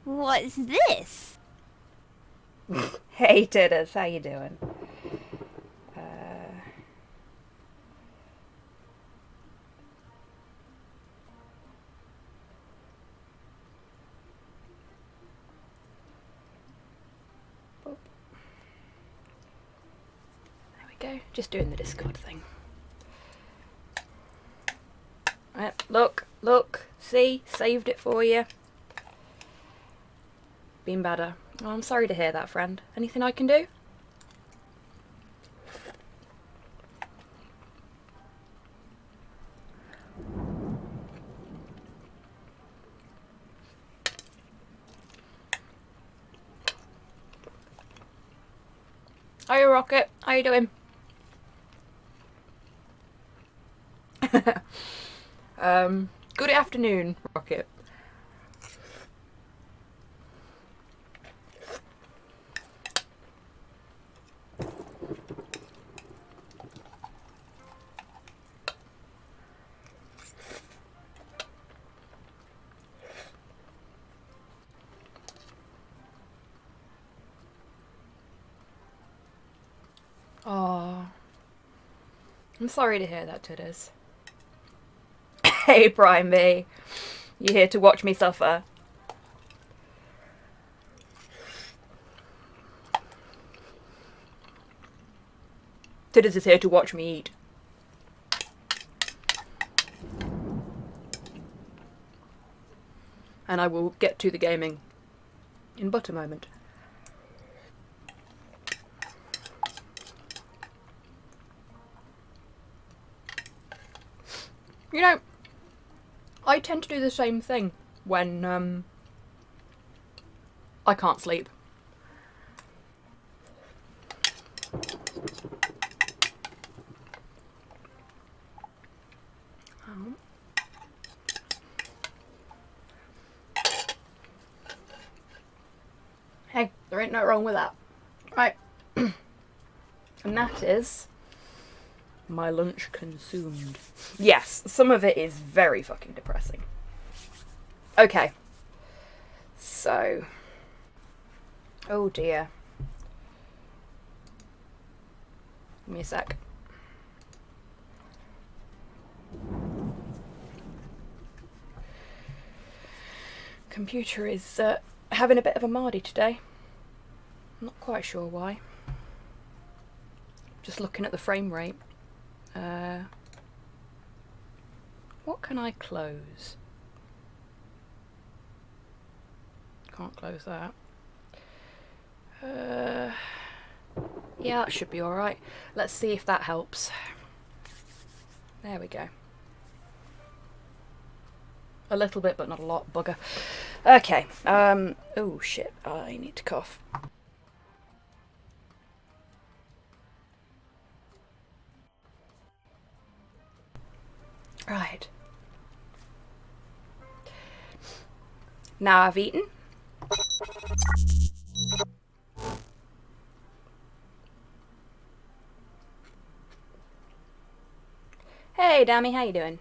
What's this? Hey Titters, how you doing? There we go, just doing the Discord thing. Right, look, see, saved it for you. Been better. Oh, I'm sorry to hear that, friend. Anything I can do? Hiya, Rocket. How you doing? Good afternoon, Rocket. Oh, I'm sorry to hear that, Titters. Hey, Prime B. You here to watch me suffer? Titters is here to watch me eat. And I will get to the gaming in but a moment. You know, I tend to do the same thing when I can't sleep. Oh. Hey, there ain't no wrong with that. Right. And that is my lunch consumed. Yes, some of it is very fucking depressing. Okay. So. Oh dear. Give me a sec. Computer is having a bit of a mardy today. I'm not quite sure why. Just looking at the frame rate. What can I close? Can't close that. Yeah, that should be alright. Let's see if that helps. There we go. A little bit, but not a lot, bugger. Okay, oh shit, I need to cough. Right. Now I've eaten. Hey, Dammy, how you doing?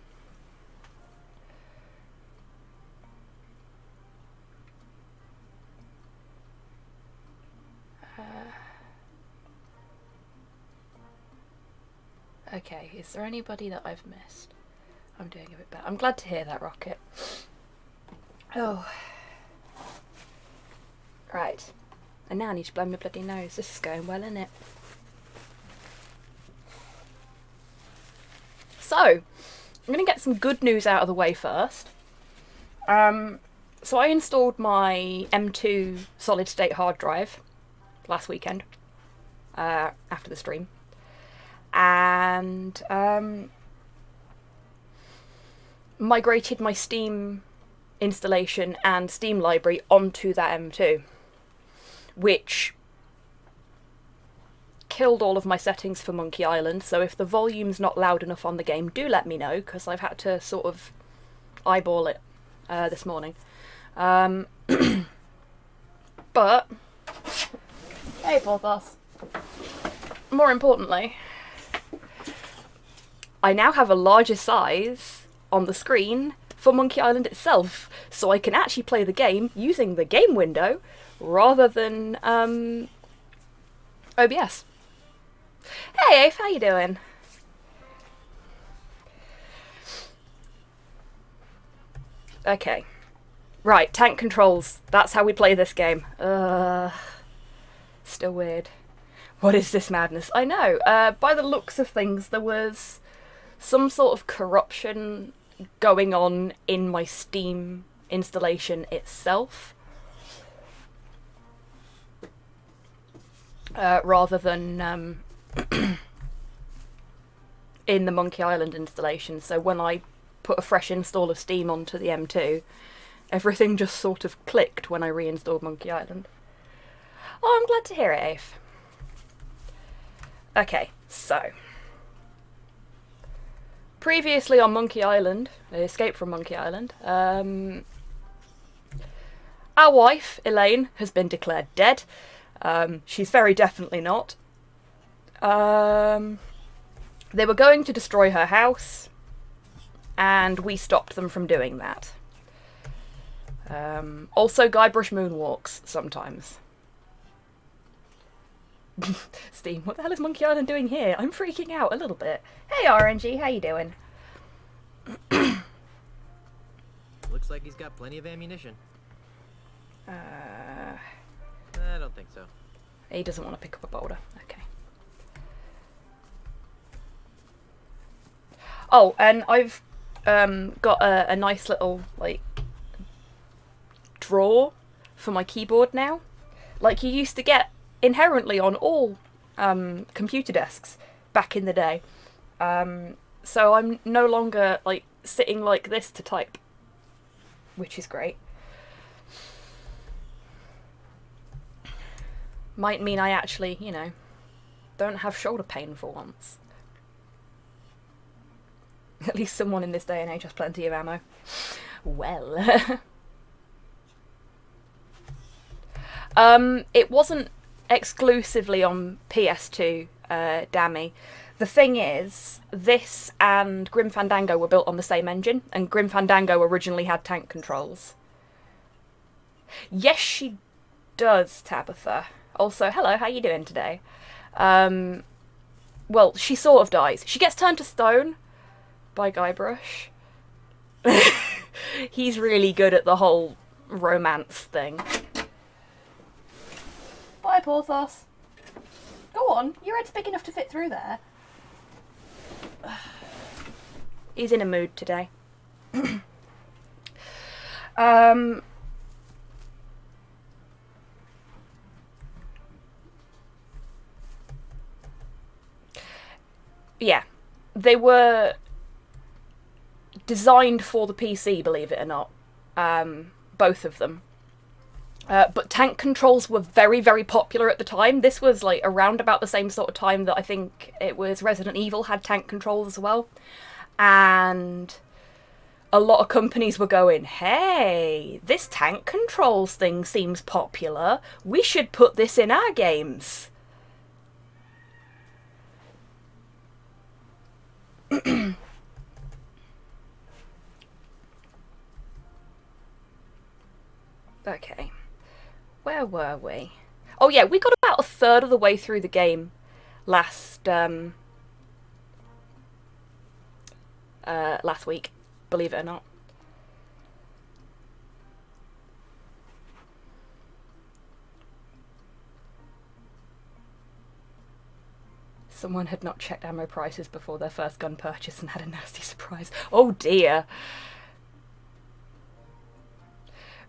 Okay, is there anybody that I've missed? I'm doing a bit better. I'm glad to hear that, Rocket. Oh. Right. And now I need to blow my bloody nose. This is going well, isn't it? So, I'm going to get some good news out of the way first. So I installed my M2 solid state hard drive last weekend, after the stream. And migrated my Steam installation and Steam library onto that M2, which killed all of my settings for Monkey Island, so if the volume's not loud enough on the game, do let me know, because I've had to sort of eyeball it this morning. But, hey Porthos, more importantly, I now have a larger size on the screen for Monkey Island itself, so I can actually play the game using the game window rather than OBS. Hey Ace, how you doing? Okay. Right, tank controls. That's how we play this game. Still weird. What is this madness? I know. By the looks of things, there was some sort of corruption going on in my Steam installation itself. Rather than in the Monkey Island installation. So when I put a fresh install of Steam onto the M2, everything just sort of clicked when I reinstalled Monkey Island. Oh, I'm glad to hear it, Afe. Okay, so previously on Monkey Island, Escape from Monkey Island, our wife, Elaine, has been declared dead. She's very definitely not. They were going to destroy her house, and we stopped them from doing that. Also, Guybrush moonwalks sometimes. Steam, what the hell is Monkey Island doing here? I'm freaking out a little bit. Hey RNG, how you doing? Looks like he's got plenty of ammunition. I don't think so. He doesn't want to pick up a boulder. Okay. Oh, and I've got a nice little, like, drawer for my keyboard now. Like you used to get inherently on all computer desks back in the day. So I'm no longer, like, sitting like this to type, which is great. Might mean I actually, you know, don't have shoulder pain for once. At least someone in this day and age has plenty of ammo. Well. It wasn't exclusively on PS2, Dammy. The thing is, this and Grim Fandango were built on the same engine, and Grim Fandango originally had tank controls. Yes, she does, Tabitha. Also, hello, how you doing today? Well, she sort of dies. She gets turned to stone by Guybrush. He's really good at the whole romance thing. Bye, Porthos. Go on, your head's big enough to fit through there. He's in a mood today. Yeah, they were designed for the PC, believe it or not. Both of them. But tank controls were very, very popular at the time. This was like around about the same sort of time that I think it was Resident Evil had tank controls as well. And a lot of companies were going, hey, this tank controls thing seems popular. We should put this in our games. Okay. Where were we? Oh yeah, we got about a third of the way through the game last week, believe it or not. Someone had not checked ammo prices before their first gun purchase and had a nasty surprise. Oh dear.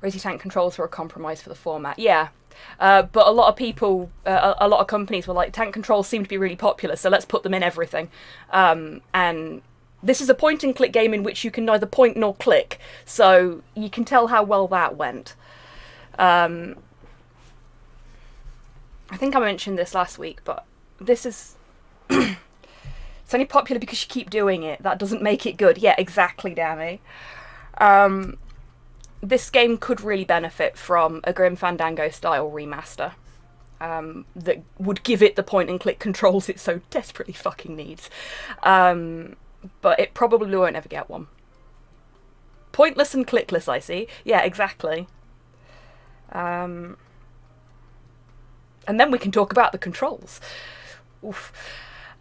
Resi tank controls were a compromise for the format. Yeah, but a lot of people, a lot of companies were like, tank controls seem to be really popular, so let's put them in everything. And this is a point and click game in which you can neither point nor click, so you can tell how well that went. I think I mentioned this last week, but this is... It's only popular because you keep doing it. That doesn't make it good. Yeah, exactly, Dammy. This game could really benefit from a Grim Fandango style remaster that would give it the point and click controls it so desperately fucking needs. But it probably won't ever get one. Pointless and clickless, I see. Yeah, exactly. And then we can talk about the controls. Oof.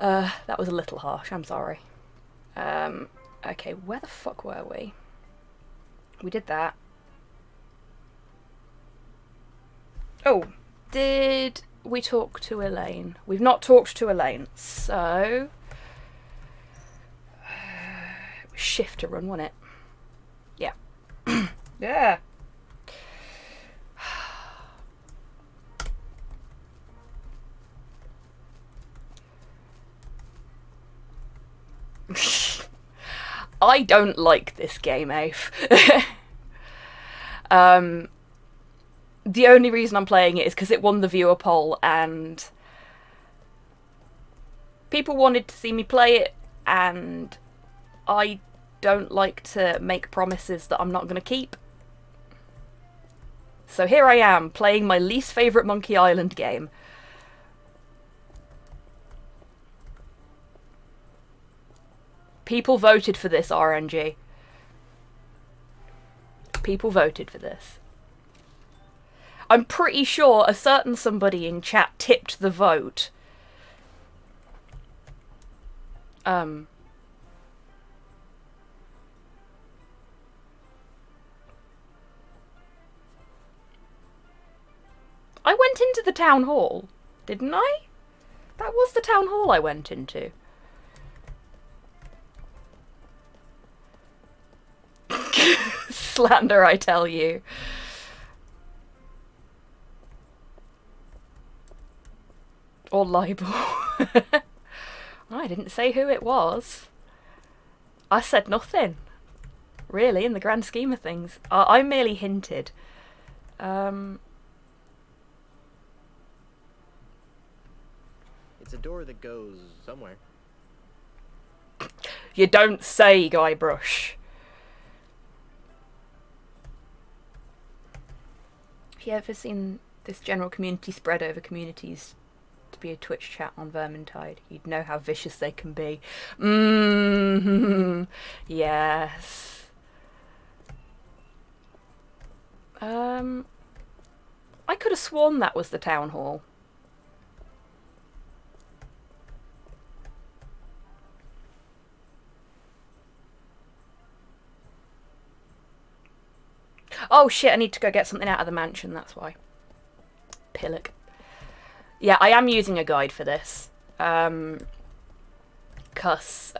That was a little harsh, I'm sorry. Okay, where the fuck were we? We did that. Oh, did we talk to Elaine? We've not talked to Elaine, so... shift to run, wasn't it? Yeah. Yeah. I don't like this game, Afe. The only reason I'm playing it is because it won the viewer poll and people wanted to see me play it, and I don't like to make promises that I'm not going to keep. So here I am, playing my least favourite Monkey Island game. People voted for this, RNG. People voted for this. I'm pretty sure a certain somebody in chat tipped the vote. I went into the town hall, didn't I? That was the town hall I went into. Slander, I tell you. Or libel. I didn't say who it was. I said nothing. Really, in the grand scheme of things. I merely hinted. It's a door that goes somewhere. You don't say, Guybrush. Have you ever seen this general community spread over communities to be a Twitch chat on Vermintide? You'd know how vicious they can be. Yes. I could have sworn that was the town hall. Oh shit, I need to go get something out of the mansion, that's why. Pillock. Yeah, I am using a guide for this. 'Cause,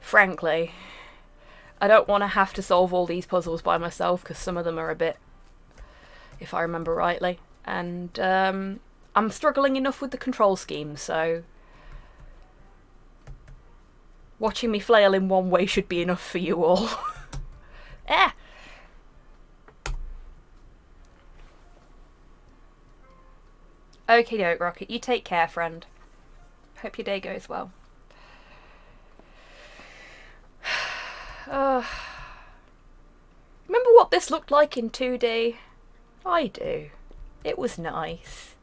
frankly, I don't want to have to solve all these puzzles by myself, because some of them are a bit, if I remember rightly. And, I'm struggling enough with the control scheme, so... watching me flail in one way should be enough for you all. Eh! Okie doke, Rocket. You take care, friend. Hope your day goes well. Remember what this looked like in 2D? I do. It was nice.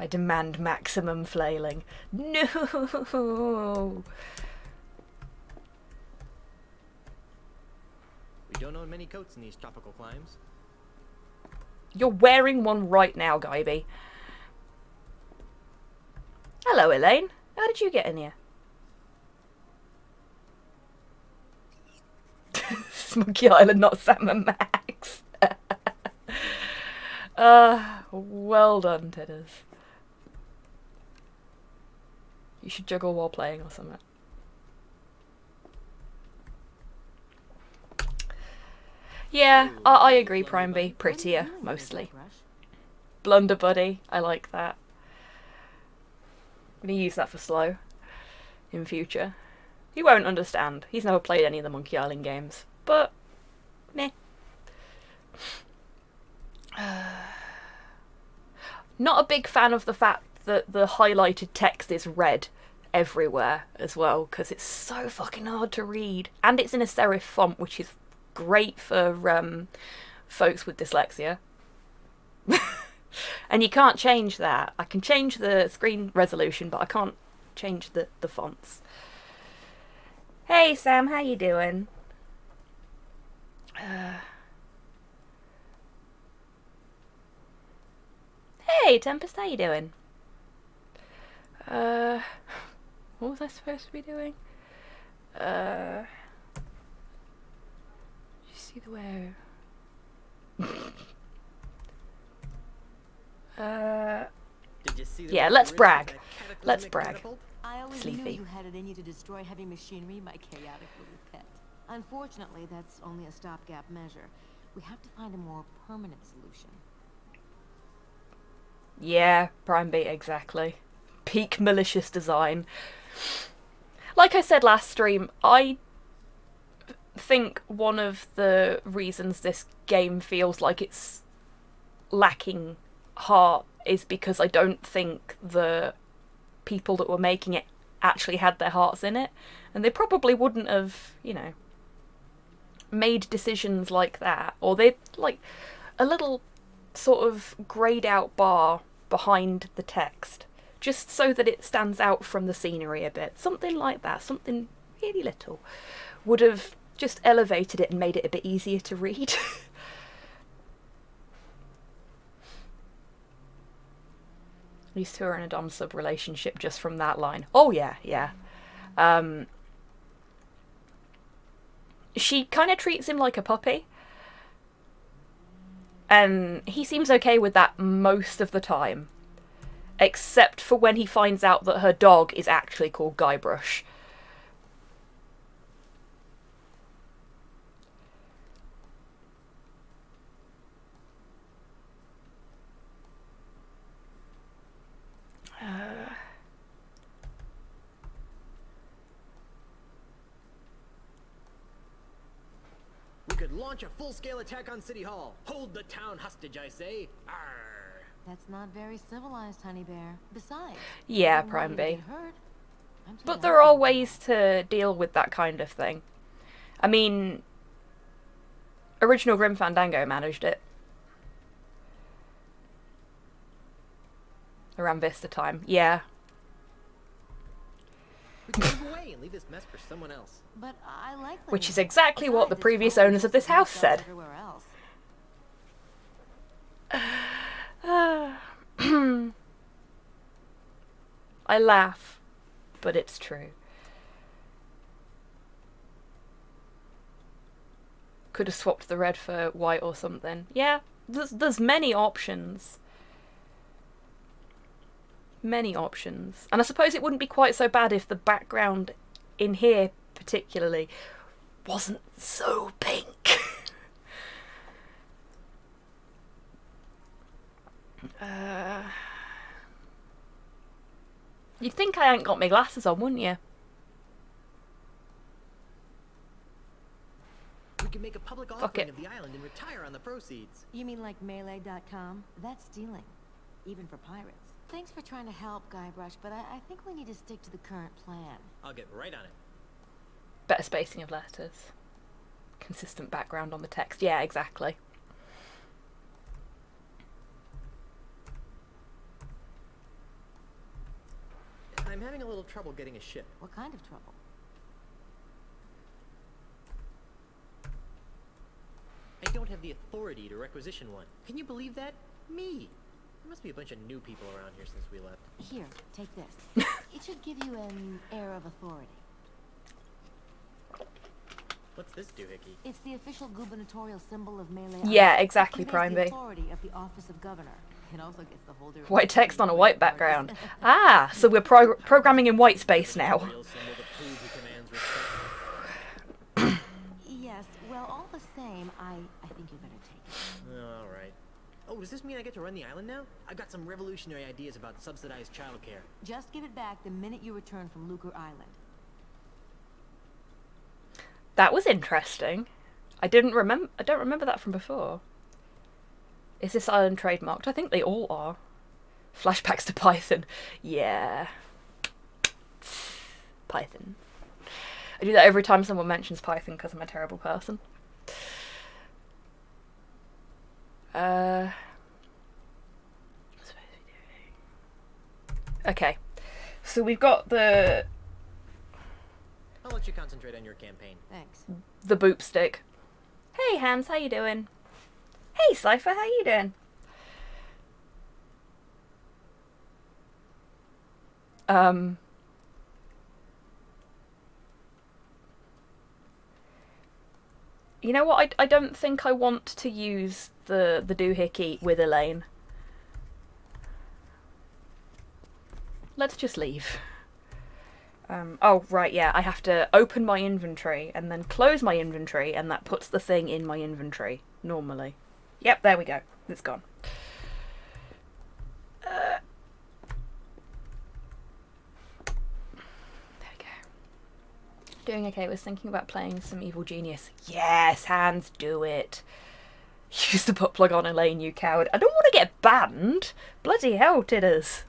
I demand maximum flailing. No! We don't own many coats in these tropical climes. You're wearing one right now, Guyby. Hello, Elaine. How did you get in here? Monkey Island, not Sam and Max. Well done, Tidders. You should juggle while playing or something. Yeah, I agree, Prime B. Prettier, mostly. Blunder Buddy, I like that. I'm gonna use that for Slow in future. He won't understand. He's never played any of the Monkey Island games. But, meh. Not a big fan of the fact that the highlighted text is red everywhere as well, because it's so fucking hard to read. And it's in a serif font, which is great for folks with dyslexia. And you can't change that. I can change the screen resolution, but I can't change the fonts. Hey Sam, how you doing? Hey Tempest, how you doing? What was I supposed to be doing? You see the way. Did you see the Yeah, let's brag. Let's brag. Catapult? I always Sleepy. knew you had it in you to destroy heavy machinery, my chaotic little pet. Unfortunately, that's only a stopgap measure. We have to find a more permanent solution. Yeah, Prime Beat, exactly. Peak malicious design. Like I said last stream, I think one of the reasons this game feels like it's lacking heart is because I don't think the people that were making it actually had their hearts in it. And they probably wouldn't have, you know, made decisions like that. Or they like a little sort of greyed out bar behind the text, just so that it stands out from the scenery a bit. Something like that, something really little, would have just elevated it and made it a bit easier to read. These two are in a dom sub relationship just from that line. Oh yeah, yeah. She kind of treats him like a puppy. And he seems okay with that most of the time. Except for when he finds out that her dog is actually called Guybrush. We could launch a full-scale attack on City Hall. Hold the town hostage, I say. Arr. That's not very civilized, Honey Bear. Besides, Yeah, I don't Prime want you to B. get hurt. I'm too But there are healthy. ways to deal with that kind of thing. I mean, original Grim Fandango managed it. Around Vista time. Yeah. We can move away and leave this mess for someone else. But I like Which living is here. exactly what the Besides, it's previous totally owners of just this as house messed up said. everywhere else. I laugh, but it's true. Could have swapped the red for white or something. Yeah, there's many options. Many options. And I suppose it wouldn't be quite so bad if the background in here particularly wasn't so pink. You'd think I ain't got my glasses on, wouldn't you? We can make a public Fuck offering it. of the island and retire on the proceeds. You mean like Melee.com? That's stealing. Even for pirates. Thanks for trying to help, Guybrush, but I think we need to stick to the current plan. I'll get right on it. Better spacing of letters. Consistent background on the text. Yeah, exactly. I'm having a little trouble getting a ship. What kind of trouble? I don't have the authority to requisition one. Can you believe that? Me! There must be a bunch of new people around here since we left. Here, take this. It should give you an air of authority. What's this doohickey? It's the official gubernatorial symbol of Melee. Yeah, Island. exactly, It conveys Prime the B. authority of the office of governor. It also gets the holder of White text on a white parties. background. Ah, so we're programming in white space now. Real symbol to prove he commands respect. Yes, well, all the same, I think you better take it. Alright. Oh, does this mean I get to run the island now? I've got some revolutionary ideas about subsidized childcare. Just give it back the minute you return from Lucre Island. That was interesting. I don't remember that from before. Is this island trademarked? I think they all are. Flashbacks to Python. Yeah. Python. I do that every time someone mentions Python because I'm a terrible person. Okay. So we've got the... I'll let you concentrate on your campaign. Thanks. The boop stick. Hey Hans, how you doing? Hey Cypher, how you doing? You know what? I don't think I want to use the doohickey with Elaine. Let's just leave. Oh, right, yeah, I have to open my inventory and then close my inventory, and that puts the thing in my inventory, normally. Yep, there we go. It's gone. There we go. Doing okay. I was thinking about playing some Evil Genius. Yes, Hans, do it. Use the butt plug on Elaine, you coward. I don't want to get banned. Bloody hell, Tidders.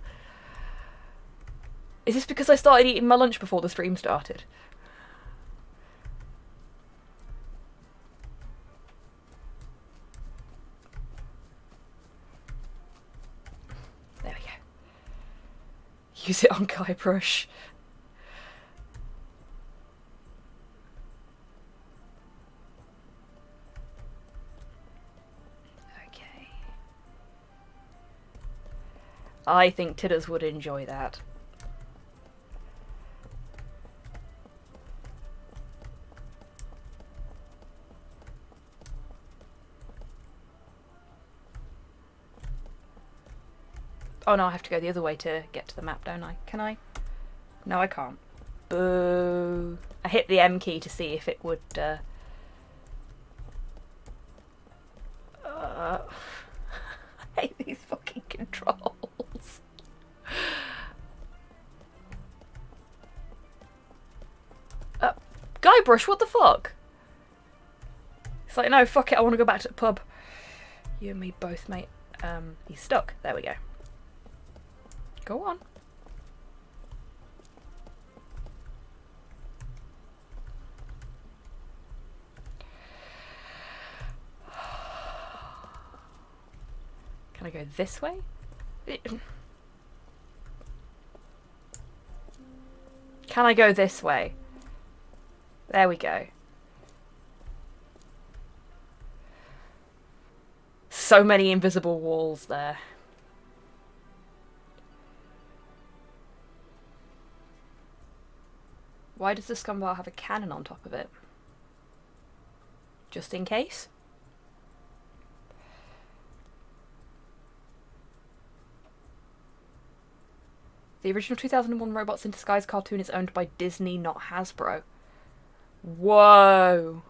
Is this because I started eating my lunch before the stream started? There we go. Use it on Guybrush. Okay. I think Tidders would enjoy that. Oh no, I have to go the other way to get to the map, don't I? Can I? No, I can't. Boo. I hit the M key to see if it would, I hate these fucking controls. Guybrush, what the fuck? It's like, no, fuck it, I want to go back to the pub. You and me both, mate. He's stuck. There we go. Go on. Can I go this way? Can I go this way? There we go. So many invisible walls there. Why does the scumbar have a cannon on top of it? Just in case? The original 2001 Robots in Disguise cartoon is owned by Disney, not Hasbro. Whoa.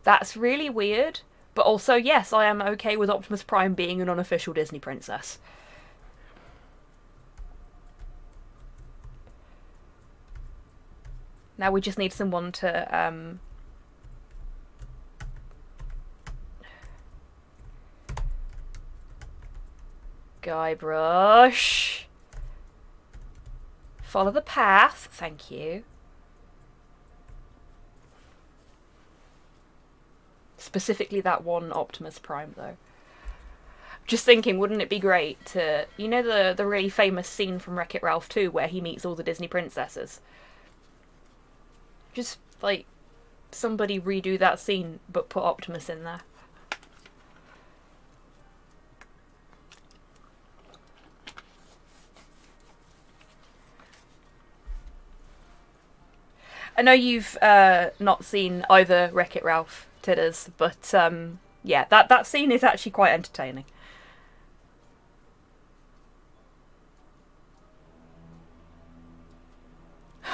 That's really weird. But also, yes, I am okay with Optimus Prime being an unofficial Disney princess. Now we just need someone to, Guybrush. Follow the path, thank you. Specifically that one Optimus Prime, though. Just thinking, wouldn't it be great to... You know the really famous scene from Wreck-It Ralph 2 where he meets all the Disney princesses? Just, like, somebody redo that scene, but put Optimus in there. I know you've not seen either Wreck-It Ralph, Tidders, but yeah, that scene is actually quite entertaining.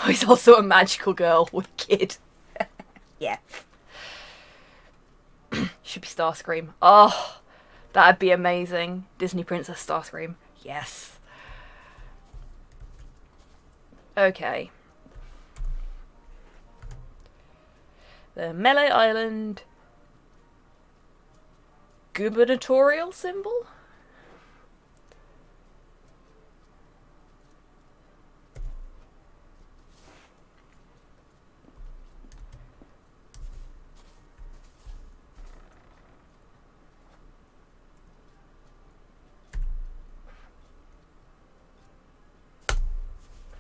He's also a magical girl with kid. Yeah. Should be Starscream. Oh, that'd be amazing. Disney Princess Starscream. Yes. Okay. The Melee Island gubernatorial symbol?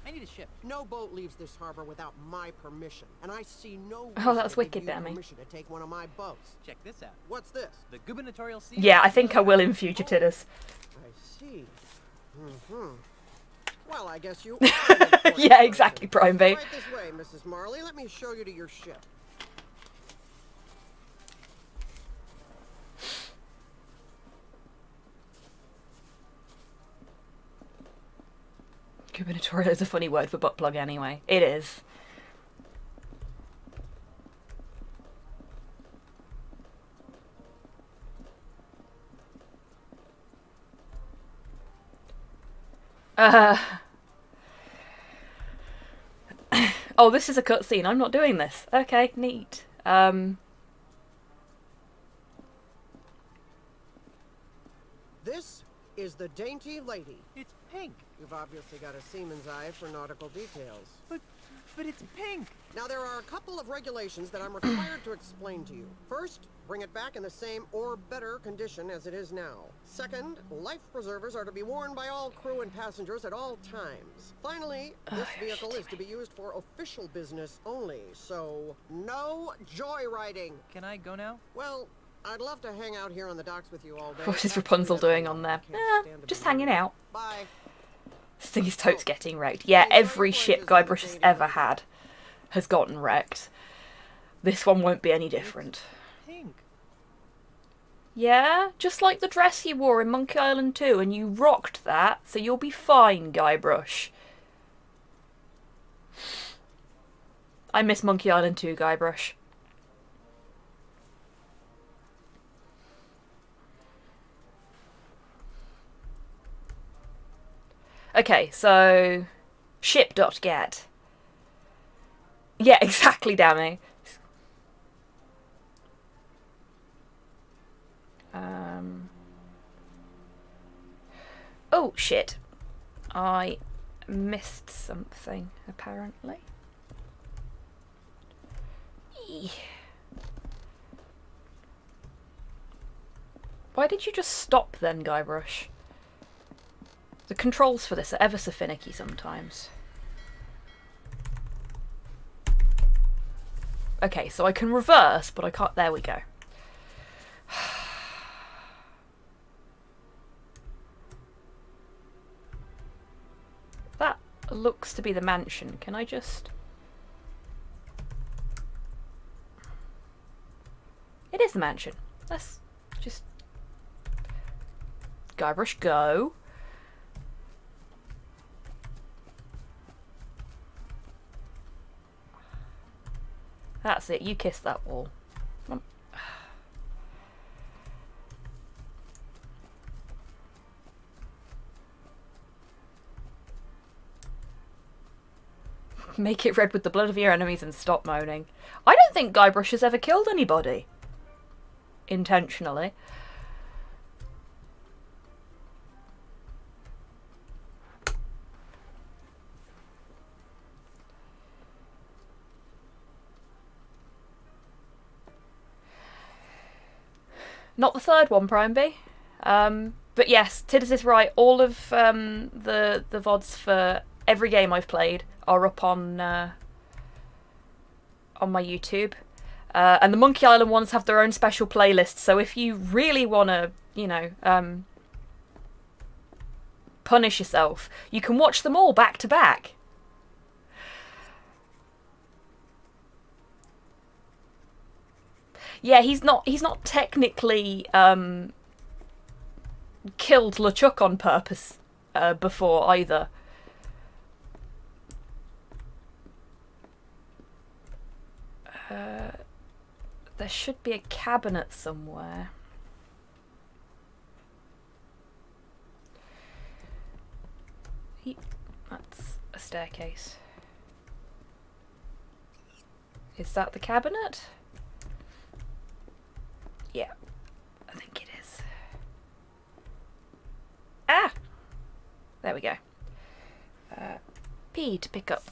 I need a ship. No boat leaves this harbor without my permission, and I see no Oh, reason that's to give wicked, you Demi. permission to take one of my boats. Check this out. What's this? The gubernatorial seal. Yeah, I think I will in future, Tidders. I see. Well, I guess you. Yeah, exactly, Prime B. Right this way, Mrs. Marley. Let me show you to your ship. Gubernatorial is a funny word for butt plug anyway. It is. Oh, this is a cutscene. I'm not doing this. Okay, neat. This is the Dainty Lady. It's pink. You've obviously got a seaman's eye for nautical details. But it's pink. Now, there are a couple of regulations that I'm required to explain to you. First, bring it back in the same or better condition as it is now. Second, life preservers are to be worn by all crew and passengers at all times. Finally, this vehicle is to be used for official business only, so no joyriding. Can I go now? Well, I'd love to hang out here on the docks with you all day. What is Rapunzel doing on there? Just hanging out. Bye. Stingy's tote's getting wrecked. Yeah, every ship Guybrush has ever had has gotten wrecked. This one won't be any different. Pink. Yeah, just like the dress you wore in Monkey Island 2, and you rocked that, so you'll be fine, Guybrush. I miss Monkey Island 2, Guybrush. Okay, so ship.get. Yeah, exactly, Dammy. Oh, shit. I missed something, apparently. Why did you just stop then, Guybrush? The controls for this are ever so finicky sometimes. Okay, so I can reverse, but I can't... There we go. That looks to be the mansion. Can I just... It is the mansion. Let's just... Guybrush, go. That's it, you kiss that wall. Come on. Make it red with the blood of your enemies and stop moaning. I don't think Guybrush has ever killed anybody. Intentionally. Not the third one, Prime B. But yes, Tidders is right. All of the VODs for every game I've played are up on my YouTube. And the Monkey Island ones have their own special playlists, so if you really want to, you know, punish yourself, you can watch them all back to back. Yeah, he's not technically killed LeChuck on purpose before either. There should be a cabinet somewhere. That's a staircase. Is that the cabinet? Yeah, I think it is. Ah! There we go. P to pick up.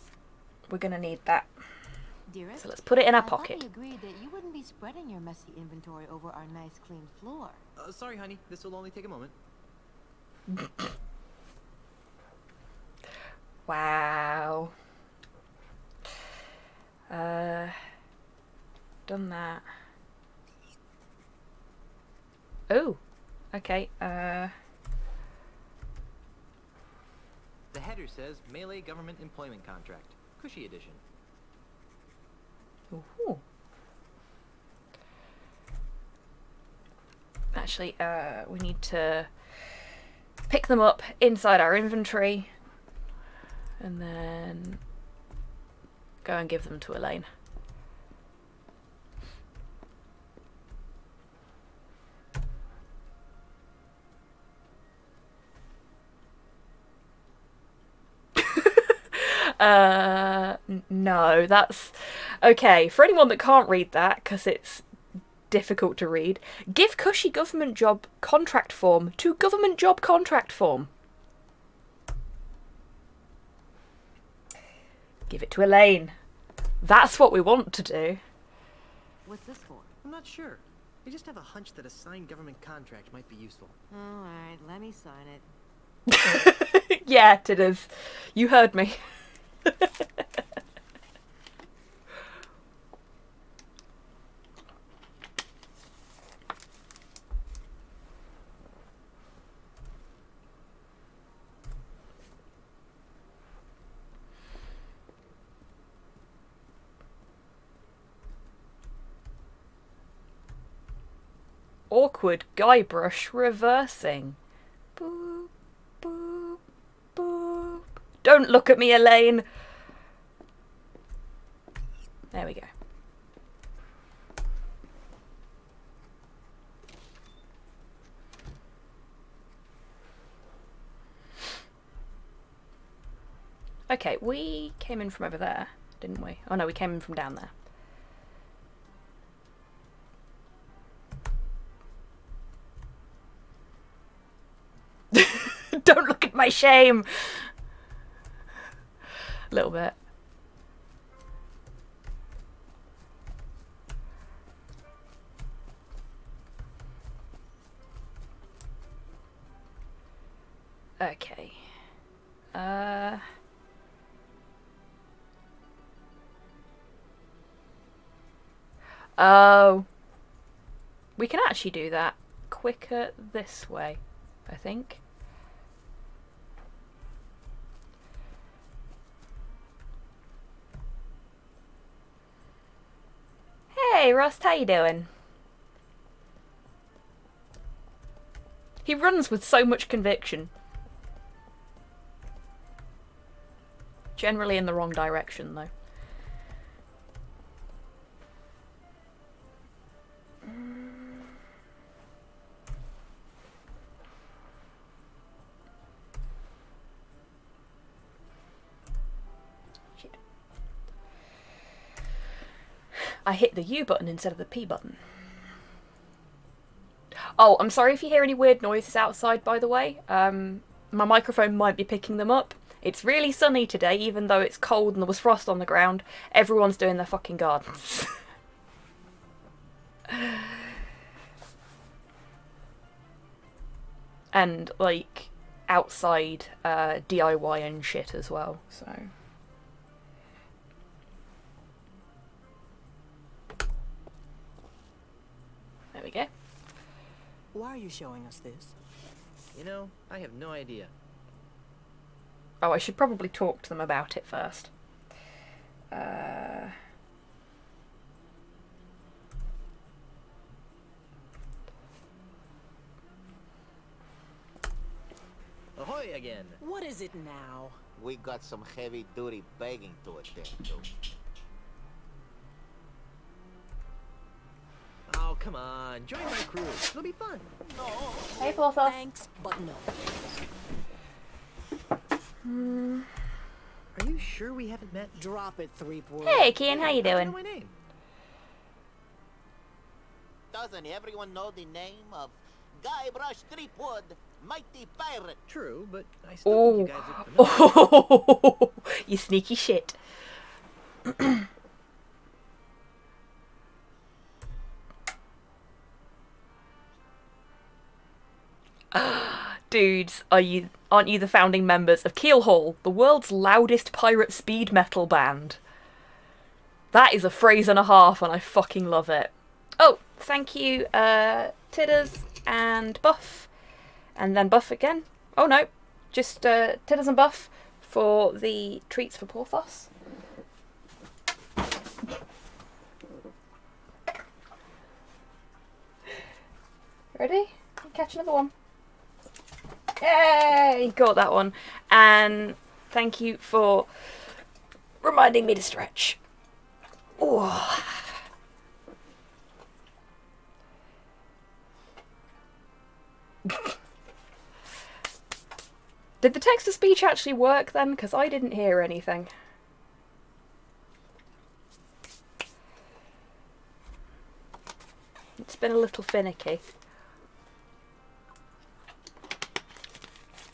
We're gonna need that. Dearest, So let's put it in our I thought pocket. we agreed that you wouldn't be spreading your messy inventory over our nice clean floor. Sorry, honey. This will only take a moment. Wow. done that. Oh, okay. The header says Melee Government Employment Contract. Cushy edition. Ooh. Actually, we need to pick them up inside our inventory and then go and give them to Elaine. No, that's okay. For anyone that can't read that, because it's difficult to read, give cushy government job contract form to government job contract form. Give it to Elaine. That's what we want to do. What's this for? I'm not sure. I just have a hunch that a signed government contract might be useful. Alright, let me sign it. Yeah, it is. You heard me. Awkward Guybrush reversing. Boop, boop, boop. Don't look at me, Elaine. There we go. Okay, we came in from over there, didn't we? Oh no, we came in from down there. Don't look at my shame. A little bit. Okay. Oh. We can actually do that quicker this way, I think. Hey, Rust, how you doing? He runs with so much conviction. Generally in the wrong direction, though. Shit. I hit the U button instead of the P button. Oh, I'm sorry if you hear any weird noises outside, by the way. My microphone might be picking them up. It's really sunny today, even though it's cold and there was frost on the ground. Everyone's doing their fucking gardens. And, like, outside DIY and shit as well, so... There we go. Why are you showing us this? You know, I have no idea. Oh, I should probably talk to them about it first. Ahoy again! What is it now? We got some heavy-duty begging to attend to. Oh, come on. Join my crew. It'll be fun. Hey, Porthos. Thanks, but no. Are you sure we haven't met? Drop it, Threepwood. Hey, Kian, how you How'd you doing? know my name? Doesn't everyone know the name of Guybrush Threepwood, mighty pirate? True, but I still think you guys are familiar. Oh, you sneaky shit. Dudes, aren't you the founding members of Keel Hall, the world's loudest pirate speed metal band? That is a phrase and a half, and I fucking love it. Oh, thank you, Tidders and Buff. And then Buff again. Oh no, just Tidders and Buff for the treats for Porthos. Ready? Catch another one. Yay! Got that one. And thank you for reminding me to stretch. Ooh. Did the text-to-speech actually work then? Because I didn't hear anything. It's been a little finicky.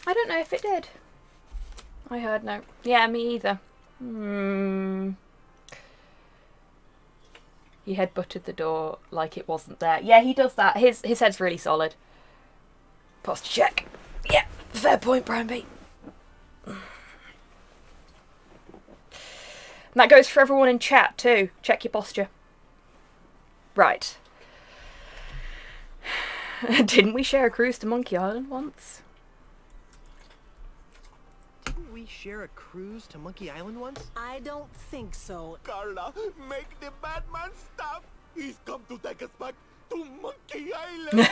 I don't know if it did. I heard no. Yeah, me either. He headbutted the door like it wasn't there. Yeah, he does that. His head's really solid. Posture check. Yeah, fair point, Brian B. And that goes for everyone in chat too. Check your posture. Right. Didn't we share a cruise to Monkey Island once? Didn't we share a cruise to Monkey Island once? I don't think so. Carla, make the Batman stop. He's come to take us back to Monkey Island.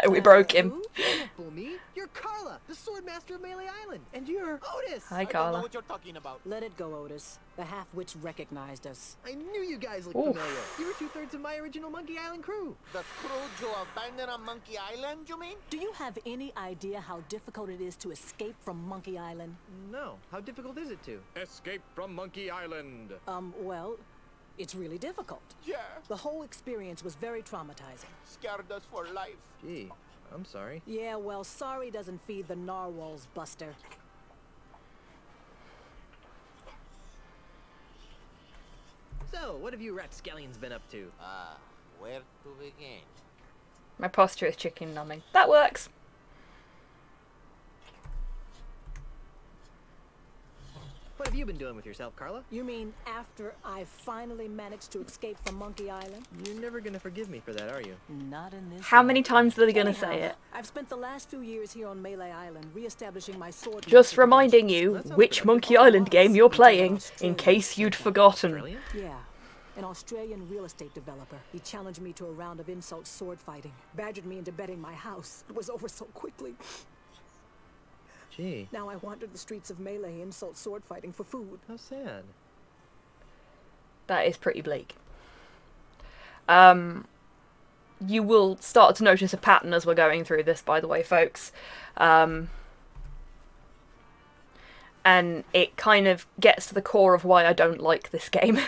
We broke him. Who? Don't fool me. You're Carla, the sword master of Melee Island. And you're Otis. Hi, I don't know Carla. what you're talking about. Let it go, Otis. The half-witch recognized us. I knew you guys looked Oof. familiar. You were 2/3 of my original Monkey Island crew. The crew you abandoned on Monkey Island, you mean? Do you have any idea how difficult it is to escape from Monkey Island? No. How difficult is it to? Escape from Monkey Island. Well, it's really difficult. Yeah. The whole experience was very traumatizing. Scared us for life. Gee, I'm sorry. Yeah, well, sorry doesn't feed the narwhals, Buster. So, what have you rapscallions been up to? Where to begin? My posture is chicken numbing. That works. What have you been doing with yourself, Carla? You mean after I finally managed to escape from Monkey Island? You're never gonna forgive me for that, are you? Not in this How many life. times are they going to Anyhow, say it? I've spent the last few years here on Melee Island, re-establishing my sword. Just reminding you That sounds which productive. Monkey Island game you're playing, in case you'd forgotten. Australian? Yeah, an Australian real estate developer. He challenged me to a round of insult sword fighting, badgered me into betting my house. It was over so quickly. Gee, Now I wander the streets of Melee, insult sword fighting for food. how sad. That is pretty bleak. You will start to notice a pattern as we're going through this, by the way, folks. And it kind of gets to the core of why I don't like this game.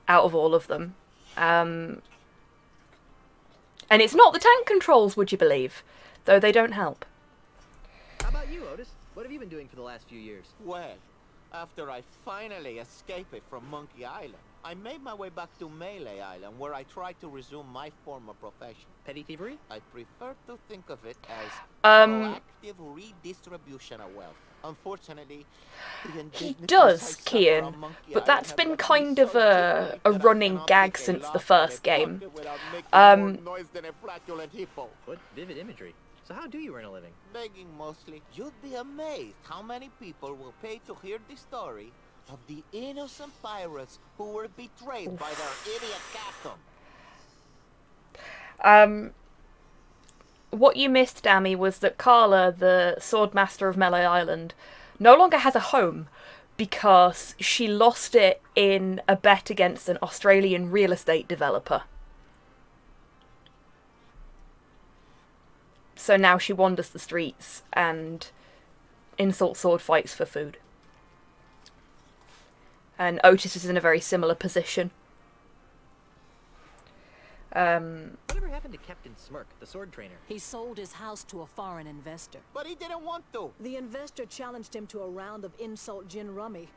Out of all of them. And it's not the tank controls, would you believe? Though they don't help. How about you, Otis? What have you been doing for the last few years? Well, after I finally escaped from Monkey Island, I made my way back to Melee Island, where I tried to resume my former profession. Petty thievery? I prefer to think of it as proactive redistribution of wealth. Unfortunately, the He indignities does, I suffer Kian, on Monkey but that's Island been have left kind me of so a jittery that I running cannot gag pick a since the lock first in a game. pocket without making more noise than a flatulent hippo. What vivid imagery. So how do you earn a living? Begging mostly. You'd be amazed how many people will pay to hear the story of the innocent pirates who were betrayed by their idiot captain. What you missed, Dammy, was that Carla, the swordmaster of Melee Island, no longer has a home because she lost it in a bet against an Australian real estate developer. So now she wanders the streets and insults sword fights for food. And Otis is in a very similar position. Whatever happened to Captain Smirk, the sword trainer? He sold his house to a foreign investor. But he didn't want to. The investor challenged him to a round of insult gin rummy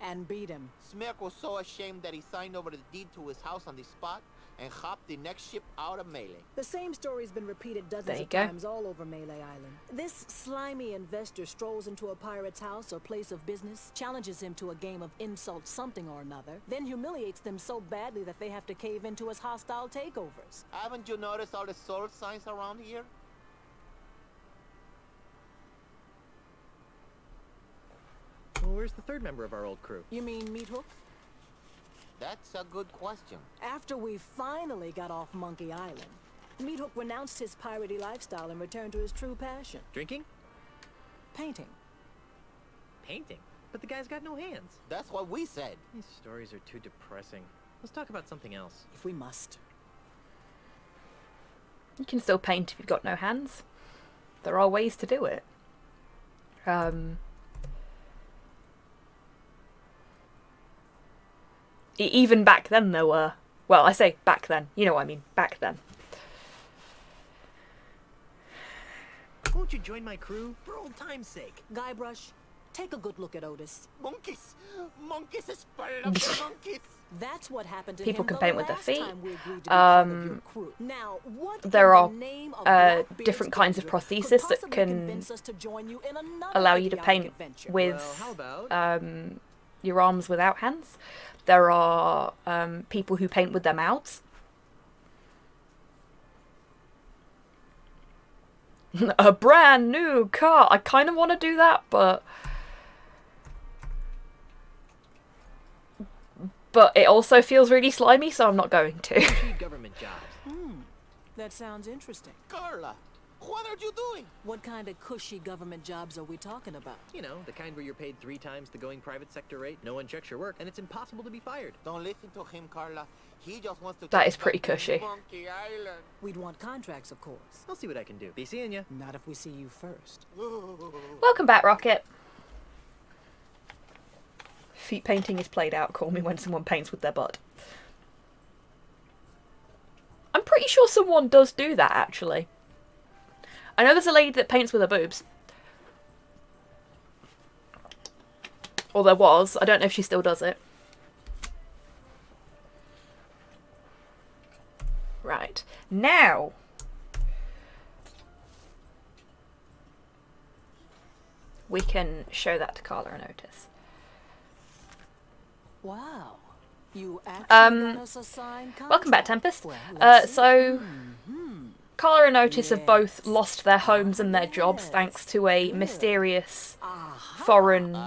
and beat him. Smirk was so ashamed that he signed over the deed to his house on the spot. and hop the next ship out of Melee. The same story's been repeated There dozens you of go. times all over Melee Island. This slimy investor strolls into a pirate's house or place of business, challenges him to a game of insult something or another, then humiliates them so badly that they have to cave into his hostile takeovers. Haven't you noticed all the sword signs around here? Well, where's the third member of our old crew? You mean Meat Hook? That's a good question. After we finally got off Monkey Island, Meat Hook renounced his piratey lifestyle and returned to his true passion, Drinking? painting. Painting? But the guy's got no hands. That's what we said. These stories are too depressing. Let's talk about something else. If we must. You can still paint if you've got no hands. There are ways to do it. Even back then there were. Well, I say back then. You know what I mean. Back then. Won't you join my crew? For old time's sake. Guybrush, take a good look at Otis. Monkeys! Monkeys is monkeys! That's what happened to People him can the paint with their last feet. time we agreed to be part of your crew. Now, what There in are the name of Blackbeard's different kinds of dangerous could prosthesis that possibly can convince us to join you in another allow you to idiotic paint adventure? with Well, how about... your arms without hands. There are people who paint with their mouths. A brand new car. I kind of want to do that, but it also feels really slimy, so I'm not going to. Cushy government jobs. That sounds interesting. Carla, what are you doing? What kind of cushy government jobs are we talking about? You know, the kind where you're paid 3 times the going private sector rate, no one checks your work, and it's impossible to be fired. Don't listen to him, Carla. He just wants to That take is pretty back cushy. Monkey Island. We'd want contracts, of course. I'll see what I can do. Be seeing ya. Not if we see you first. Welcome back, Rocket. Feet painting is played out. Call me when someone paints with their butt. I'm pretty sure someone does do that, actually. I know there's a lady that paints with her boobs. Or there was. I don't know if she still does it. Right. Now. We can show that to Carla and Otis. Wow. You actually got us a signed contract. Welcome back, Tempest. Well, let's see. So, Carla and Otis have both lost their homes and their jobs thanks to a mysterious foreign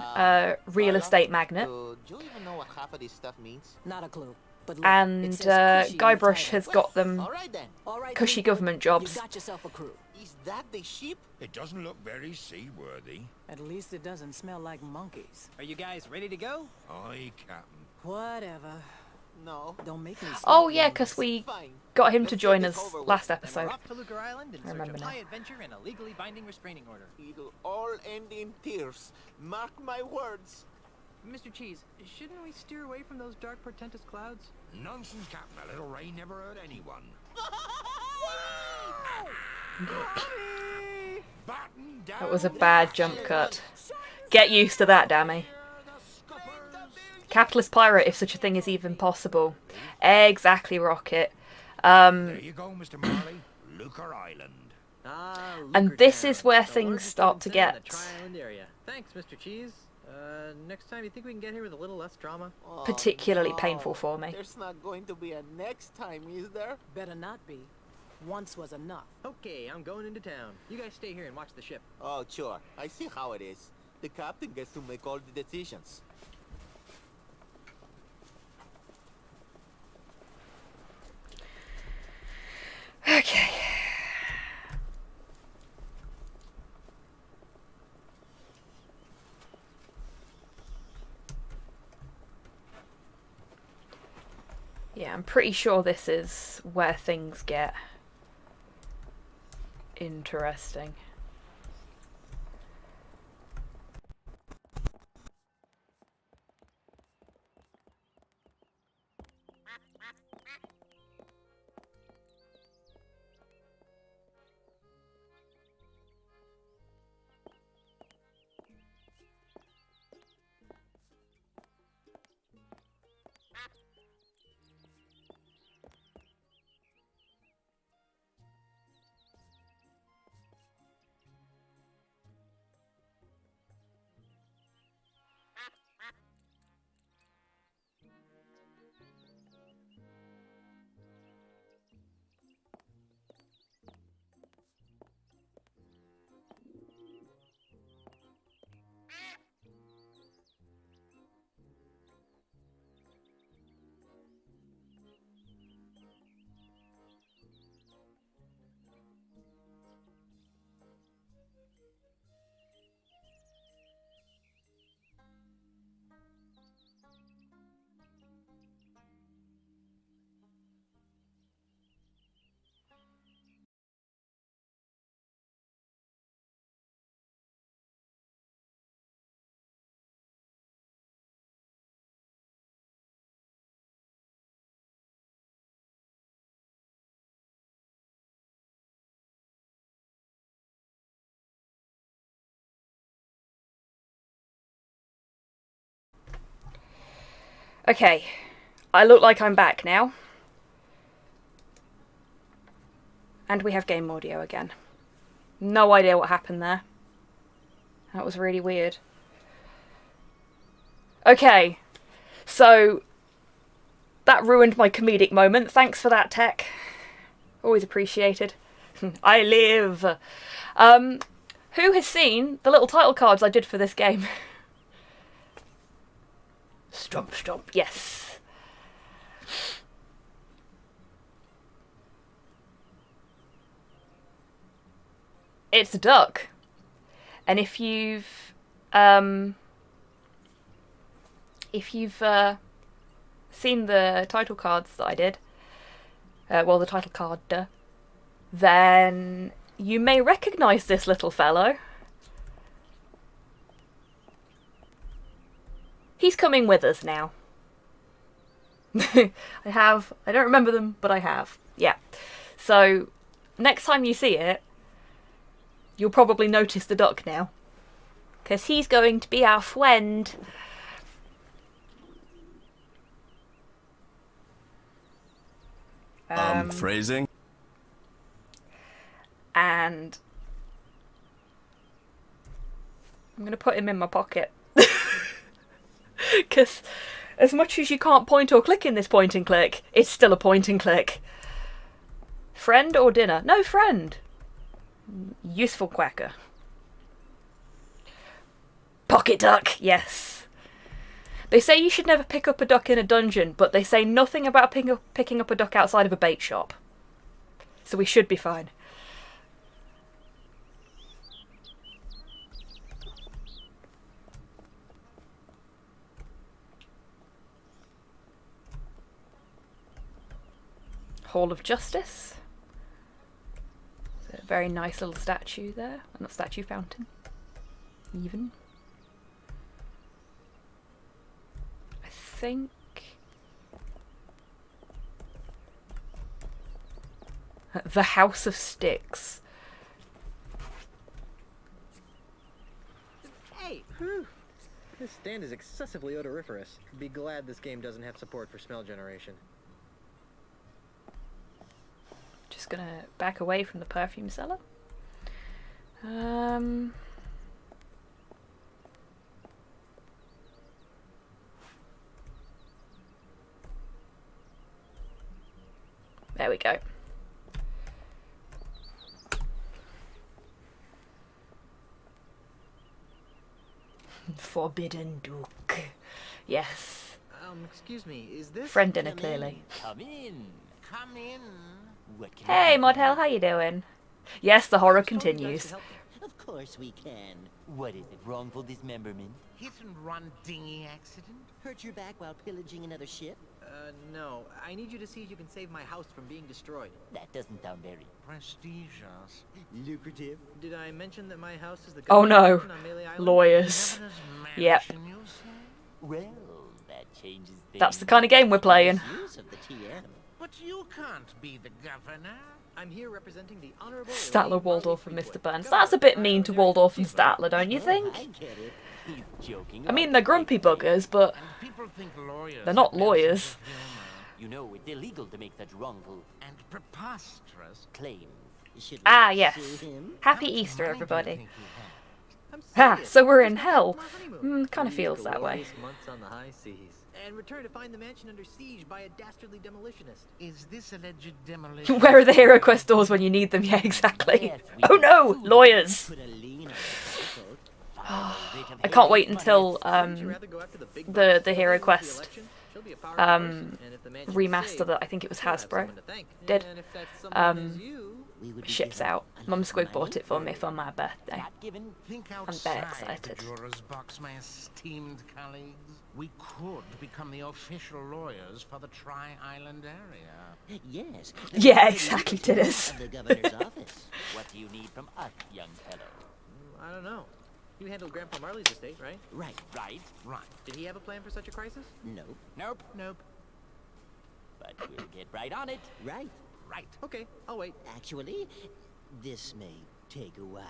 real estate magnate. Do you even know what half of this stuff means? Not a clue. But look, And it says cushy in the Guybrush title. has got them All right then. All right, cushy people, government jobs. You got yourself a crew. Is that the ship? It doesn't look very seaworthy. At least it doesn't smell like monkeys. Are you guys ready to go? Aye, Captain. Whatever. No. Don't make me. Oh stop yeah, doing because this. we Fine. got him Let's to get join this us over with. last Then episode. we're off to Luker Island in I search remember of now. high adventure and a legally binding restraining order. It'll all end in tears. Mark my words. Mr. Cheese, shouldn't we steer away from those dark, portentous clouds? Nonsense, Captain. A little rain never hurt anyone. Batten down. That was a bad jump cut. Get used to that, Dammy. Capitalist pirate, if such a thing is even possible. Exactly, Rocket. There you go, Mr. Marley. Luker Island. Ah, And Luker this Town, is where the things largest start urban to center in get the Tri-Island area. Thanks, Mr. Cheese. Next time, you think we can get here with a little less drama? Oh, particularly no. painful for me. There's not going to be a next time, is there? Better not be. Once was enough. Okay, I'm going into town. You guys stay here and watch the ship. Oh, sure. I see how it is. The captain gets to make all the decisions. Okay. Yeah, I'm pretty sure this is where things get interesting. Okay, I look like I'm back now. And we have game audio again. No idea what happened there. That was really weird. Okay, so that ruined my comedic moment. Thanks for that, tech. Always appreciated. I live. Who has seen the little title cards I did for this game? Stomp, stomp, yes. It's a duck. And if you've seen the title cards that I did, well, the title card, then you may recognise this little fellow. He's coming with us now. I don't remember them, but I have. Yeah. So, next time you see it, you'll probably notice the duck now. Because he's going to be our friend. Phrasing? And I'm going to put him in my pocket. Because as much as you can't point or click in this point and click, it's still a point and click. Friend or dinner? No, friend. Useful quacker. Pocket duck, yes. They say you should never pick up a duck in a dungeon, but they say nothing about picking up a duck outside of a bait shop. So we should be fine. Hall of Justice. It's a very nice little statue there. Not statue, fountain. Even. I think... The House of Sticks. Hey! This stand is excessively odoriferous. Be glad this game doesn't have support for smell generation. Just gonna back away from the perfume seller. There we go. Forbidden Duke. Yes. Excuse me, is this... Friend dinner, clearly. Come in. Come in. What can Hey, I do? Modhel, how you doing? Yes, the horror I was told you guys continues. could help me. Of course we can. What is it? Wrongful dismemberment? Hit and run dinghy accident? Hurt your back while pillaging another ship? No. I need you to see if you can save my house from being destroyed. That doesn't sound very Prestigious. Lucrative? Did I mention that my house is the Oh government no. mansion on Melee Island? Lawyers. Governor's Yep. mansion, you say? well. That changes things. That's the kind of game we're playing. Use of the TM. But you can't be the governor. I'm here representing the Honorable Statler, Elaine Waldorf, Marley and Mr. Fleetwood, Burns. Governor That's a bit of mean to Ireland Waldorf and Area. Statler, don't you think? I get it. He's joking. I mean, they're grumpy buggers, but And people think lawyers they're not have no lawyers. sense of humor. You know, it's illegal to make such wrongful And preposterous. claims. Should we Ah, yes. sue him? Happy How much Easter, money do you everybody. think he had? I'm Ha, serious. so we're I in just got hell. back from my honeymoon. Kinda 3 feels that way. glorious months on the high seas. And return to find the mansion under siege by a dastardly demolitionist. Is this alleged demolition? where are the Hero Quest doors when you need them? Yeah, exactly. Yes, we Oh can no, sue. lawyers. Put a lien on it. I can't wait until Wouldn't you rather go after the big the bucks? Hero Whoever wins the Quest, election, she'll be a powerful person, and if the mansion is remaster saved, that I think it was she'll have Hasbro someone to thank. did. And if that someone is you, We would be ships given out. a Mum lot of Squig bought money it for me for my birthday. Not given. Think very outside excited. the juror's box, my esteemed colleagues. We could become the official lawyers for the Tri-Island area. Yes. Yeah, exactly, Titters. Of the governor's office. What do you need from us, young fellow? I don't know. You handled Grandpa Marley's estate, right? Right. Right? Right. Did he have a plan for such a crisis? Nope. Nope. Nope. But we'll get right on it. Right. Right. Okay, I'll wait. Actually, this may take a while.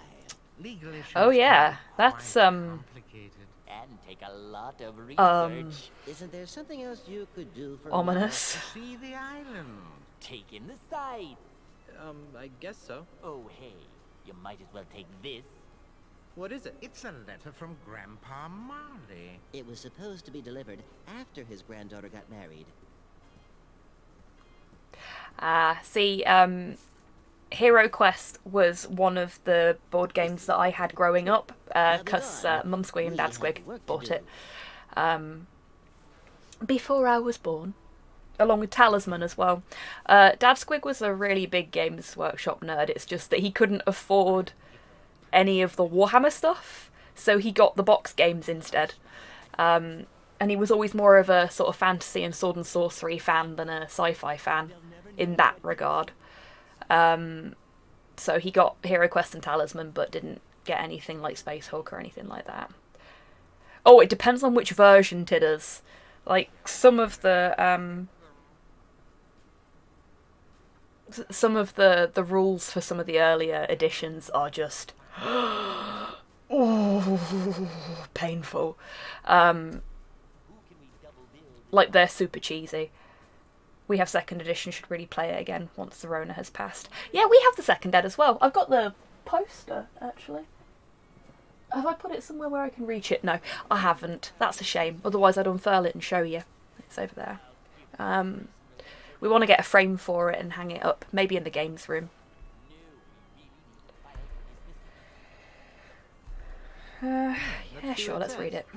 Legal issues. Oh, yeah, are that's, quite complicated. and take a lot of research. Isn't there something else you could do for Ominous. See the island. Take in the sight. I guess so. Oh, hey, you might as well take this. What is it? It's a letter from Grandpa Marley. It was supposed to be delivered after his granddaughter got married. See, Hero Quest was one of the board games that I had growing up, because Mum Squig and Dad Squig bought it before I was born, along with Talisman as well. Dad Squig was a really big Games Workshop nerd. It's just that he couldn't afford any of the Warhammer stuff, so he got the box games instead. And he was always more of a sort of fantasy and sword and sorcery fan than a sci-fi fan in that regard. So he got Hero Quest and Talisman, but didn't get anything like Space Hulk or anything like that. Oh, it depends on which version it is. Like, some of the rules for some of the earlier editions are just painful. Like, they're super cheesy. We have second edition, should really play it again once the Rona has passed. Yeah, we have the second ed as well. I've got the poster, actually. Have I put it somewhere where I can reach it? No, I haven't. That's a shame. Otherwise I'd unfurl it and show you. It's over there. We want to get a frame for it and hang it up, maybe in the games room. Yeah, sure, let's read it.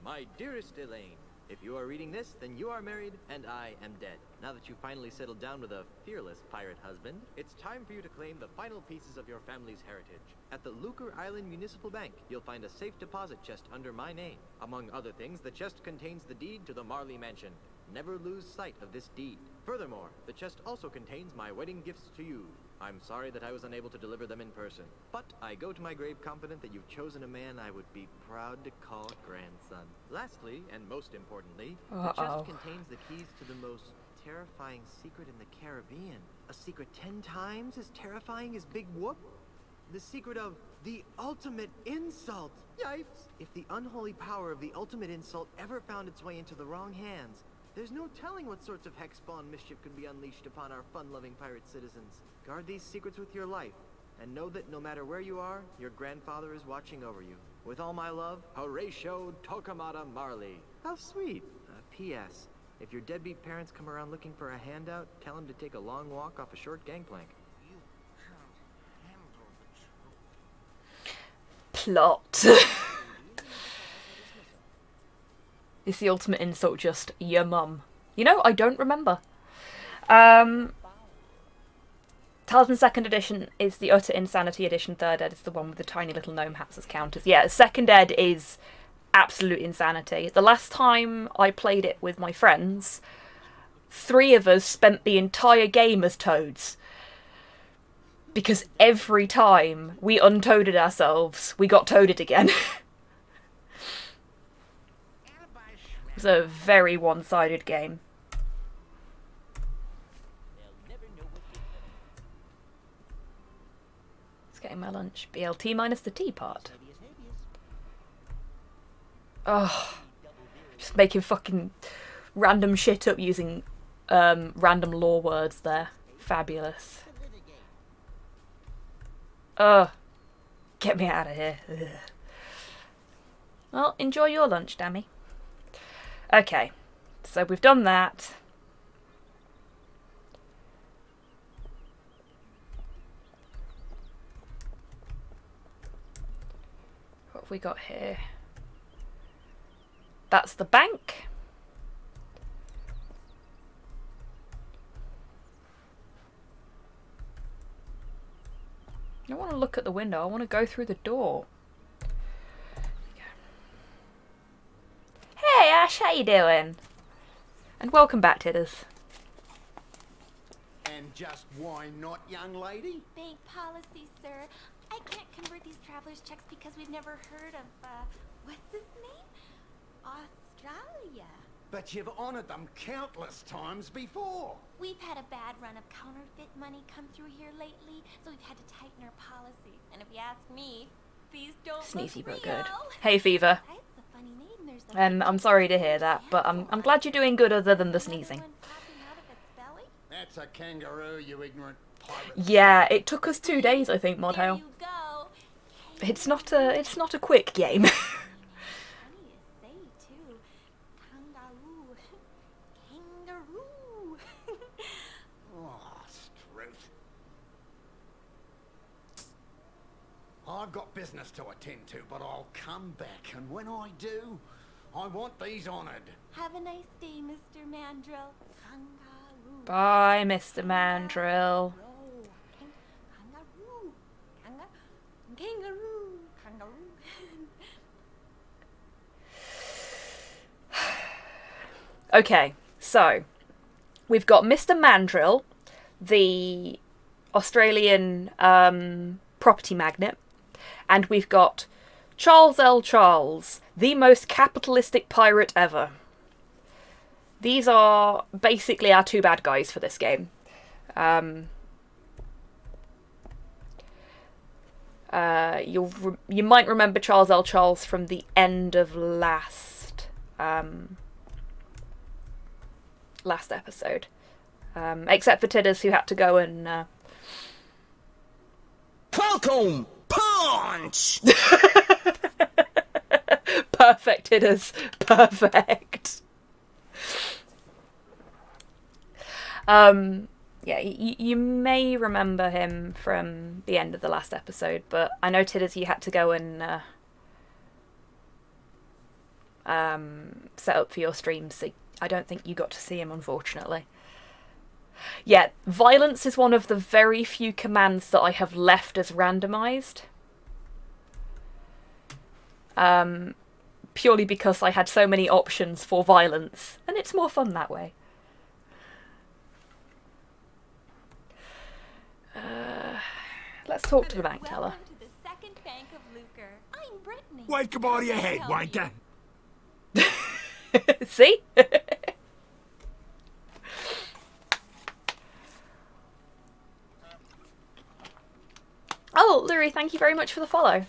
My dearest Elaine, if you are reading this, then you are married and I am dead. Now that you've finally settled down with a fearless pirate husband, it's time for you to claim the final pieces of your family's heritage. At the Lucre Island Municipal Bank, you'll find a safe deposit chest under my name. Among other things, the chest contains the deed to the Marley Mansion. Never lose sight of this deed. Furthermore, the chest also contains my wedding gifts to you. I'm sorry that I was unable to deliver them in person, but I go to my grave confident that you've chosen a man I would be proud to call grandson. Lastly, and most importantly, the chest contains the keys to the most terrifying secret in the Caribbean. A secret 10 times as terrifying as Big Whoop? The secret of the ultimate insult! Yipes! If the unholy power of the ultimate insult ever found its way into the wrong hands, there's no telling what sorts of hex-spawn mischief could be unleashed upon our fun-loving pirate citizens. Guard these secrets with your life, and know that no matter where you are, your grandfather is watching over you. With all my love, Horatio Tokamata Marley. How sweet. P.S. If your deadbeat parents come around looking for a handout, tell them to take a long walk off a short gangplank. You can't handle the truth. Plot. Is the ultimate insult just your mum? You know, I don't remember. Talisman 2nd edition is the Utter Insanity edition. 3rd ed is the one with the tiny little gnome hats as counters. Yeah, 2nd ed is absolute insanity. The last time I played it with my friends, 3 of us spent the entire game as toads. Because every time we untoaded ourselves, we got toaded again. It was a very one-sided game. Just getting my lunch. BLT minus the tea part. Oh, just making fucking random shit up using random lore words there. Fabulous. Ugh. Get me out of here. Ugh. Well, enjoy your lunch, Dammy. Okay, so we've done that. What have we got here? That's the bank. I don't want to look at the window, I want to go through the door. Hey Ash, how you doing? And welcome back, Tidders. And just why not, young lady? Bank policy, sir. I can't convert these traveler's checks because we've never heard of, what's his name? Australia. But you've honored them countless times before. We've had a bad run of counterfeit money come through here lately, so we've had to tighten our policy. And if you ask me, these don't Sneezy look but real. good. Hey Fever. That's a funny And I'm sorry to hear that, but I'm glad you're doing good other than the sneezing. That's a kangaroo, you ignorant pirate. Yeah, it took us 2 days, I think, Modhail. It's not a quick game. Oh, straight. I've got business to attend to, but I'll come back, and when I do, I want these honoured. Have a nice day, Mr. Mandrill. Kangaroo. Bye, Mr. Mandrill. Kangaroo. Kangaroo. Kangaroo. Okay, so we've got Mr. Mandrill, the Australian property magnate, and we've got Charles L. Charles, the most capitalistic pirate ever. These are basically our two bad guys for this game. You might remember Charles L. Charles from the end of last episode, except for Tidders, who had to go and Welcome! Punch! Perfect, Tidders. Perfect. Yeah, you may remember him from the end of the last episode, but I know, Tidders, you had to go and set up for your streams, so I don't think you got to see him, unfortunately. Yeah, violence is one of the very few commands that I have left as randomised. Purely because I had so many options for violence, and it's more fun that way. Let's talk to the bank teller. Welcome to the second bank of Lucre. I'm Brittany. Wake up out of your head, wanker. See? Oh, Luri, thank you very much for the follow.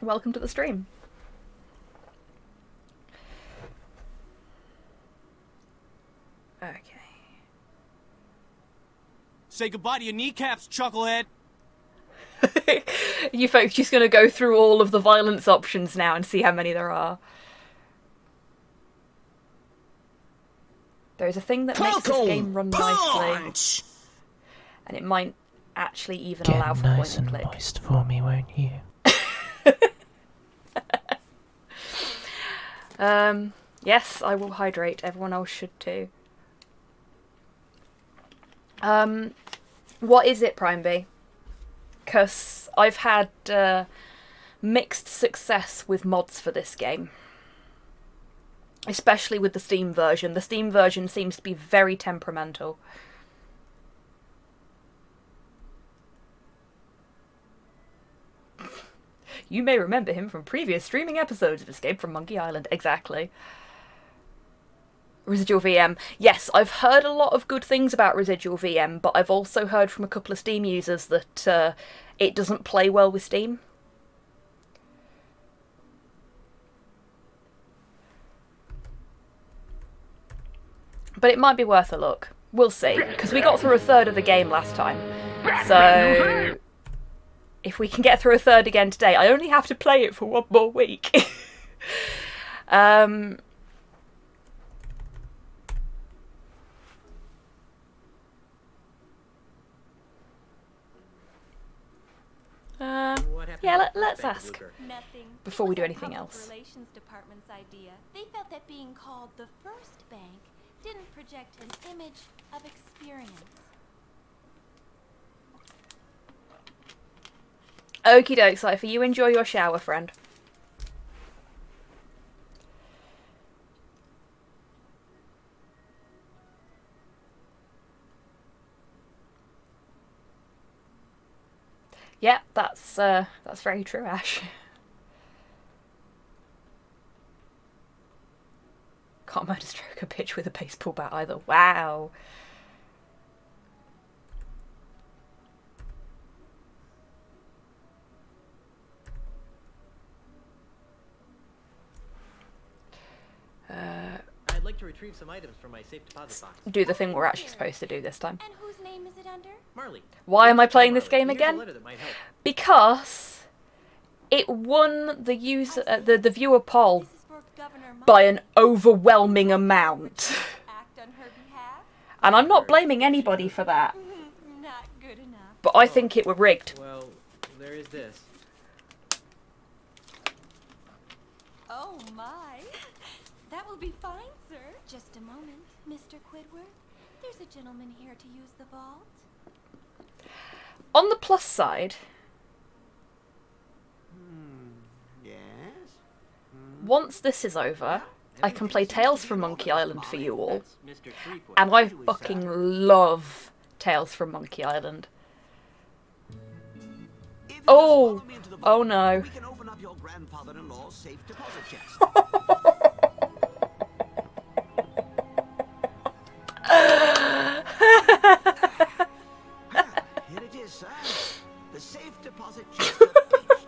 Welcome to the stream. Okay. Say goodbye to your kneecaps, chucklehead. You folks just going to go through all of the violence options now and see how many there are. There's a thing that makes this game run nicely. And it might actually even allow for point and click. Moist for me, won't you? Yes, I will hydrate. Everyone else should too. What is it, Prime B? Because I've had mixed success with mods for this game. Especially with the Steam version. The Steam version seems to be very temperamental. You may remember him from previous streaming episodes of Escape from Monkey Island. Exactly. Residual VM. Yes, I've heard a lot of good things about Residual VM, but I've also heard from a couple of Steam users that it doesn't play well with Steam. But it might be worth a look. We'll see, because we got through a third of the game last time. So if we can get through a third again today, I only have to play it for one more week. Yeah, let's ask before we do anything else. Relations Department's idea. They felt that being called the first bank didn't project an image of experience. Okie doke, Cypher. You enjoy your shower, friend. Yeah, that's very true, Ash. Can't murder stroke a bitch with a baseball bat either. Wow. to retrieve some items from my safe deposit box. Do the thing we're actually supposed to do this time. And whose name is it under? Marley. Why am I playing Marley, this game here's a again? letter that might help. Because it won the user, the viewer poll This is for Governor by an overwhelming amount. Act on her behalf? And I'm not blaming anybody for that, Not good enough. but I think it were rigged. Well, there is this. Oh my. That will be fine, sir. Just a moment, Mr. Quidworth. There's a gentleman here to use the vault. On the plus side, Yes? once this is over, I can play Tales from Monkey Island for you all. That's Mr. Threepwood. And I fucking love Tales from Monkey Island. Oh! Oh no. We can open up your grandfather-in-law's safe deposit chest. Here it is, sir. The safe deposit chest of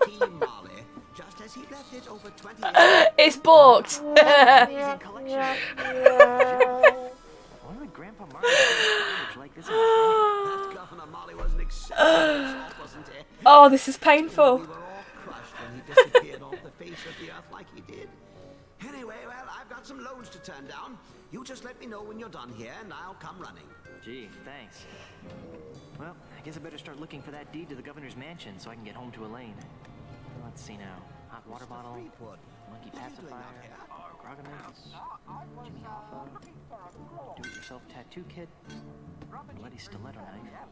H.T. Marley, just as he left it over 20 years. It's balked! Amazing collection. Why would Grandpa Marley like this? That Governor Marley was an exceptional sort, wasn't he? Oh, this is painful. We were all crushed when he disappeared off the face of the earth like he did. Anyway, well, I've got some loans to turn down. You just let me know when you're done here, and I'll come running. Gee, thanks. Well, I guess I better start looking for that deed to the governor's mansion so I can get home to Elaine. Let's see now. Hot water bottle, Threepwood, monkey what are you doing pacifier, out here? Groganus, Jimmy Hoffa, do-it-yourself tattoo kit, bloody stiletto knife,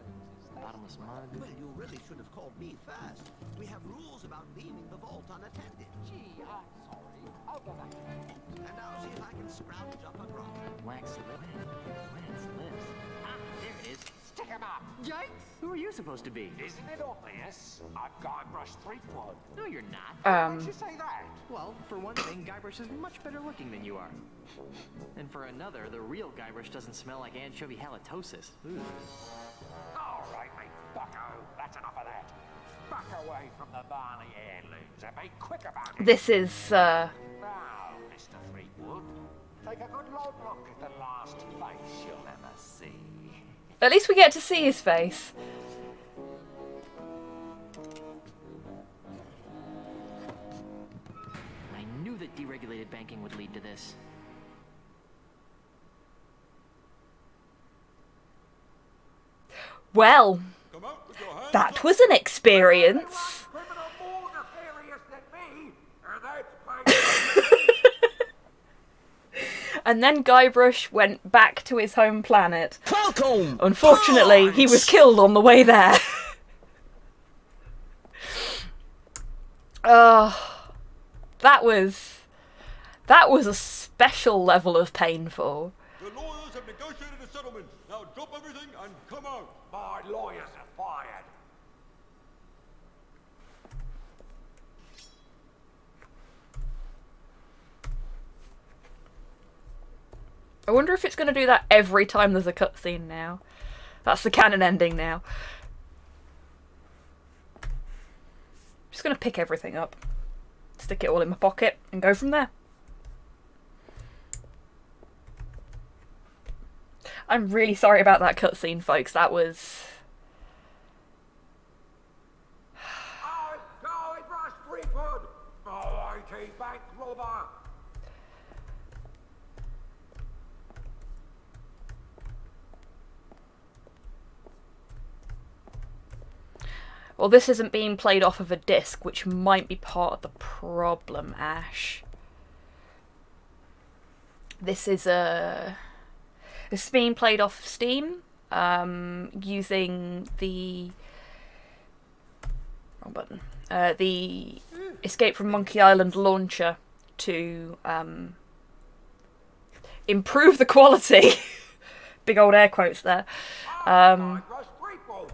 bottomless mug. Well, you really should have called me first. We have rules about leaving the vault unattended. Gee, I'm sorry. I'll go back. And I'll see if I can scrounge up a grog. Wax lips. Ah, there it is. Stick 'em up! Yikes! Who are you supposed to be? Isn't it obvious? I'm Guybrush Threepwood. No, you're not. Why would you say that? Well, for one thing, Guybrush is much better looking than you are. And for another, the real Guybrush doesn't smell like anchovy halitosis. Ooh. All right, mate, bucko. That's enough of that. Back away from the Barney heirlooms and be quick about it. This is, Now, Mr. Threepwood, take a good long look at the last face you'll ever see. at least we get to see his face. I knew that deregulated banking would lead to this. Well, that was an experience. Criminal more nefarious than me, and that's And then Guybrush went back to his home planet. Falcon! Unfortunately, he was killed on the way there. That was a special level of painful. The lawyers have negotiated a settlement. Now drop everything and come out. my lawyers are fired. I wonder if it's going to do that every time there's a cutscene now. That's the canon ending now. Just going to pick everything up, stick it all in my pocket, and go from there. I'm really sorry about that cutscene, folks. That was... I'm Guybrush Threepwood, mighty bank robber. Well, this isn't being played off of a disc, which might be part of the problem, Ash. This is being played off Steam, using the wrong button. The Escape from Monkey Island launcher to improve the quality. Big old air quotes there. Guybrush Threepwood.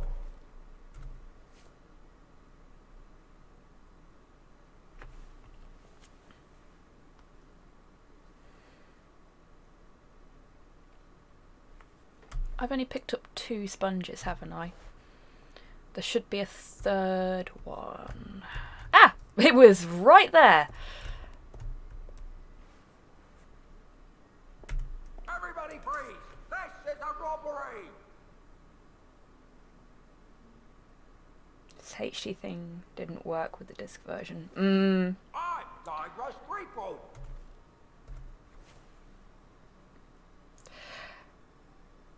I've only picked up 2 sponges, haven't I? There should be a third one. Ah! It was right there! HD thing didn't work with the disc version. I'm Guybrush Threepwood.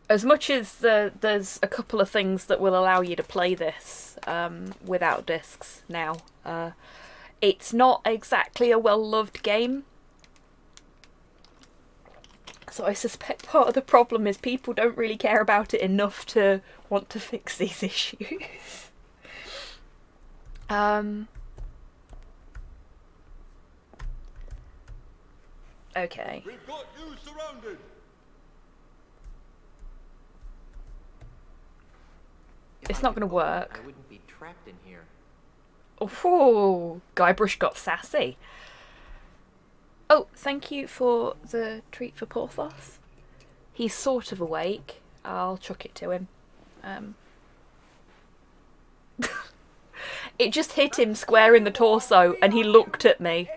As much as there's a couple of things that will allow you to play this without discs now, it's not exactly a well-loved game. So I suspect part of the problem is people don't really care about it enough to want to fix these issues. Okay. We've got you surrounded. It's not going to work. I wouldn't be trapped in here. Oh, Guybrush got sassy. Oh, thank you for the treat for Porthos. He's sort of awake. I'll chuck it to him. It just hit him square in the torso and he looked at me.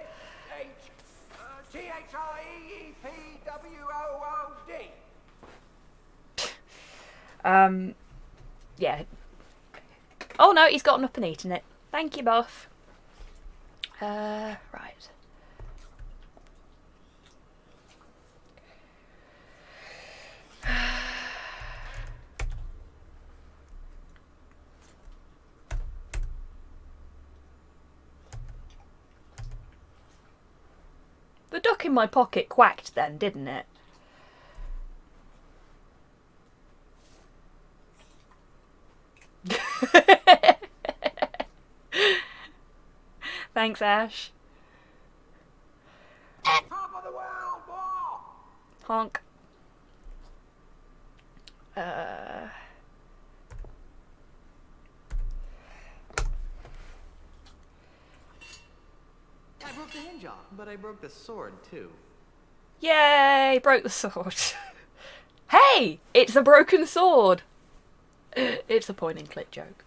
Yeah. Oh no, he's gotten up and eaten it. Thank you, Buff. Right. The duck in my pocket quacked then, didn't it? Thanks, Ash. Top of the world, boy! Honk. I broke the hinge off, but I broke the sword too. Yay! Broke the sword. Hey! It's a broken sword! It's a point and click joke.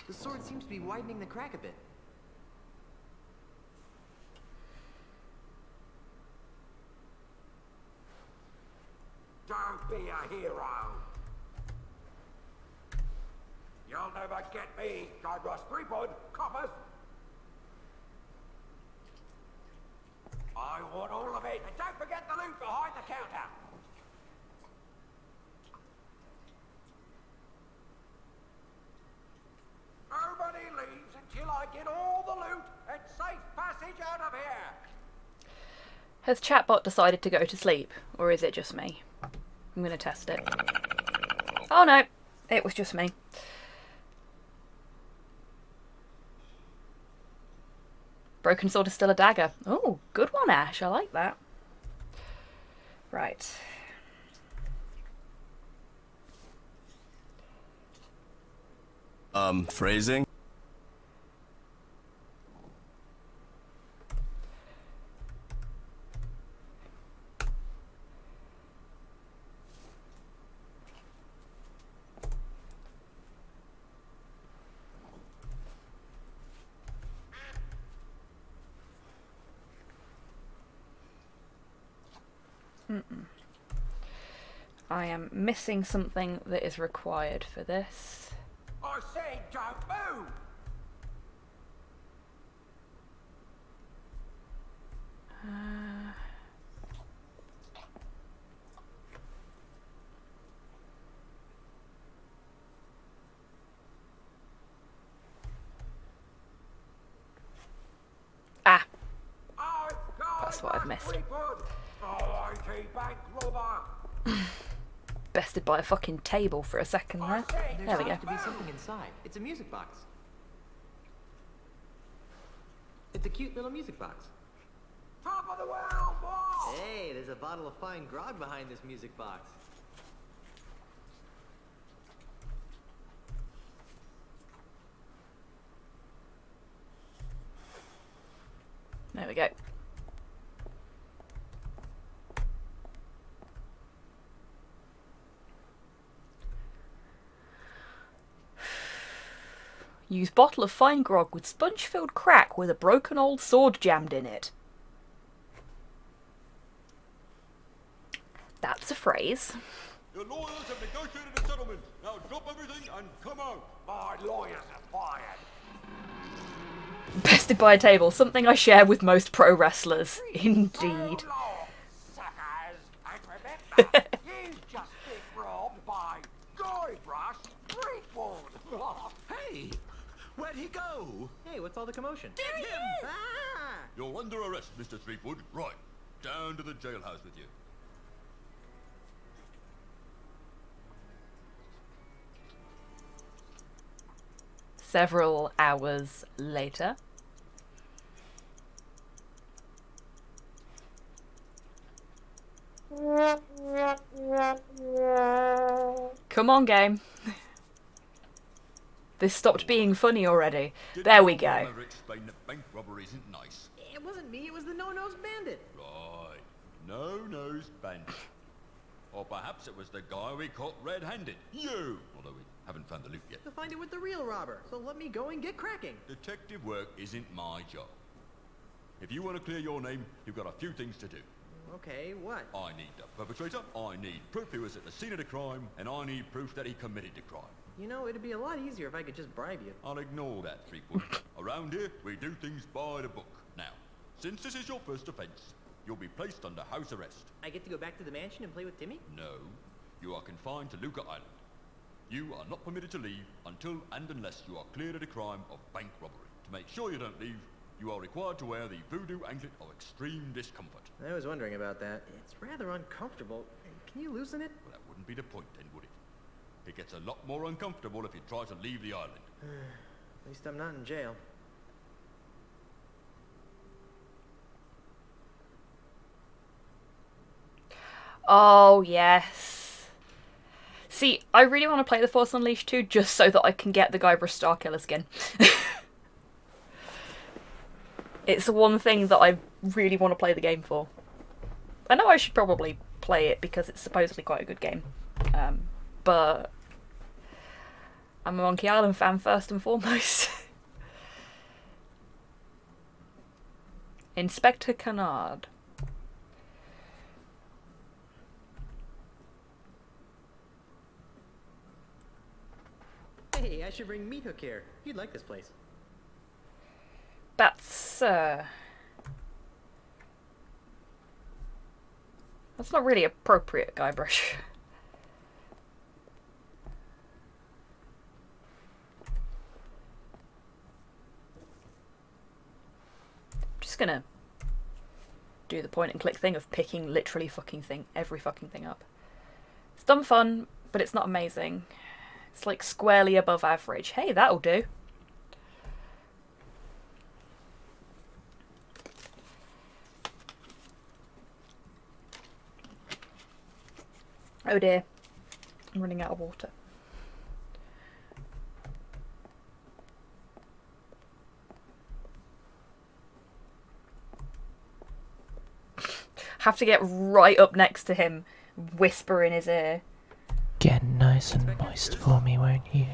The sword seems to be widening the crack a bit. Don't be a hero. You'll never get me, Guybrush Threepwood, coppers. I want all of it, and don't forget the loot behind the counter. Nobody leaves until I get all the loot and safe passage out of here. Has Chatbot decided to go to sleep, or is it just me? I'm gonna test it. Oh no, it was just me. Broken sword is still a dagger. Oh, good one, Ash. I like that. Right. Phrasing? I am missing something that is required for this. I said don't move. Ah! That's what I've missed. Bested by a fucking table for a second there. There we go. To be something inside. It's a music box. It's a cute little music box. Top of the world, boy! Hey, there's a bottle of fine grog behind this music box. There we go. Use bottle of fine grog with sponge-filled crack with a broken old sword jammed in it. That's a phrase. The lawyers have negotiated a settlement. Now drop everything and come out. My lawyers are fired. Bested by a table, something I share with most pro wrestlers. Indeed. So long, suckers. And remember, you've just been robbed by Guybrush Threepwood. Hey, where'd he go? Hey, what's all the commotion? Get him! Ah! You're under arrest, Mr. Threepwood. Right. Down to the jailhouse with you. Several hours later. Come on, game. This stopped being funny already. There we go. Never explain that bank robbery isn't nice. It wasn't me, it was the no-nosed bandit. Right. No-nosed bandit. Or perhaps it was the guy we caught red-handed. You! Although we haven't found the loot yet. You'll find it with the real robber, so let me go and get cracking. Detective work isn't my job. If you want to clear your name, you've got a few things to do. Okay, what? I need the perpetrator, I need proof he was at the scene of the crime, and I need proof that he committed the crime. You know, it'd be a lot easier if I could just bribe you. I'll ignore that, Threepwood. Around here, we do things by the book. Now, since this is your first offense, you'll be placed under house arrest. I get to go back to the mansion and play with Timmy? No, you are confined to Luca Island. You are not permitted to leave until and unless you are cleared of the crime of bank robbery. To make sure you don't leave, you are required to wear the voodoo anklet of extreme discomfort. I was wondering about that. It's rather uncomfortable. Can you loosen it? Well, that wouldn't be the point then, would it? It gets a lot more uncomfortable if you try to leave the island. At least I'm not in jail. Oh, yes. See, I really want to play The Force Unleashed 2 just so that I can get the Guybrush Starkiller skin. It's the one thing that I really want to play the game for. I know I should probably play it because it's supposedly quite a good game. But I'm a Monkey Island fan first and foremost. Inspector Canard. Hey, I should bring Meat Hook here. You'd like this place. That's not really appropriate, Guybrush. I'm just gonna do the point and click thing of picking literally every fucking thing up. It's dumb fun, but it's not amazing. It's like squarely above average. Hey, that'll do. Oh dear, I'm running out of water. Have to get right up next to him, whisper in his ear. Get nice and moist for me, won't you?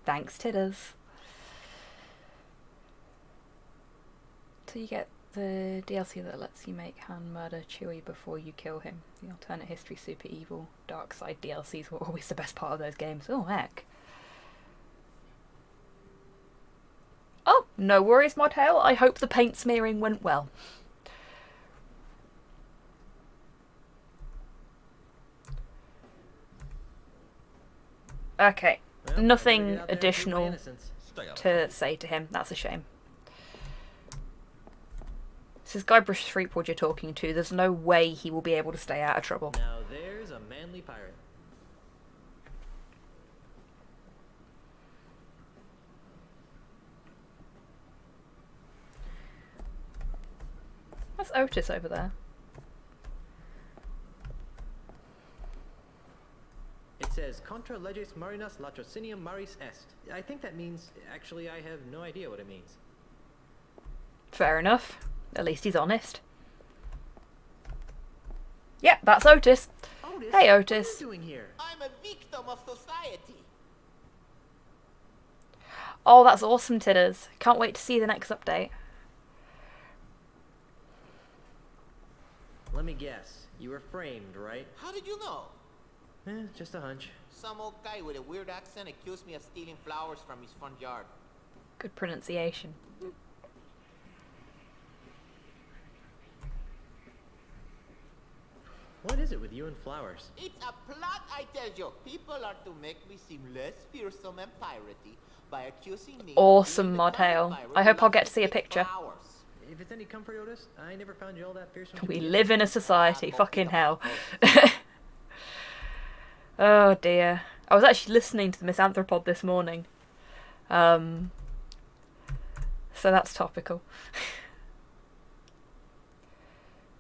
Thanks, Tidders. So you get the DLC that lets you make Han murder Chewie before you kill him. The alternate history super evil dark side DLCs were always the best part of those games. Oh heck. Oh, no worries, Modtail. I hope the paint smearing went well. Okay, well, nothing additional to say to him. That's a shame. This is Guybrush Threepwood you're talking to. There's no way he will be able to stay out of trouble. Now there's a manly pirate. That's Otis over there. It says, Contra leges marinas latrocinium maris est. I think that means, actually I have no idea what it means. Fair enough. At least he's honest. Yeah, that's Otis. Hey, Otis. What are you doing here? I'm a victim of society. Oh, that's awesome, Tidders. Can't wait to see the next update. Let me guess. You were framed, right? How did you know? Just a hunch. Some old guy with a weird accent accused me of stealing flowers from his front yard. Good pronunciation. What is it with you and flowers? It's a plot, I tell you. People are to make me seem less fearsome and piratey by accusing me. Awesome mod hail. I hope I'll get to see a picture. If it's any comfort, Otis, I never found you all that fearsome. We live in a society. Fucking hell. Oh dear. I was actually listening to the Misanthropod this morning. So that's topical.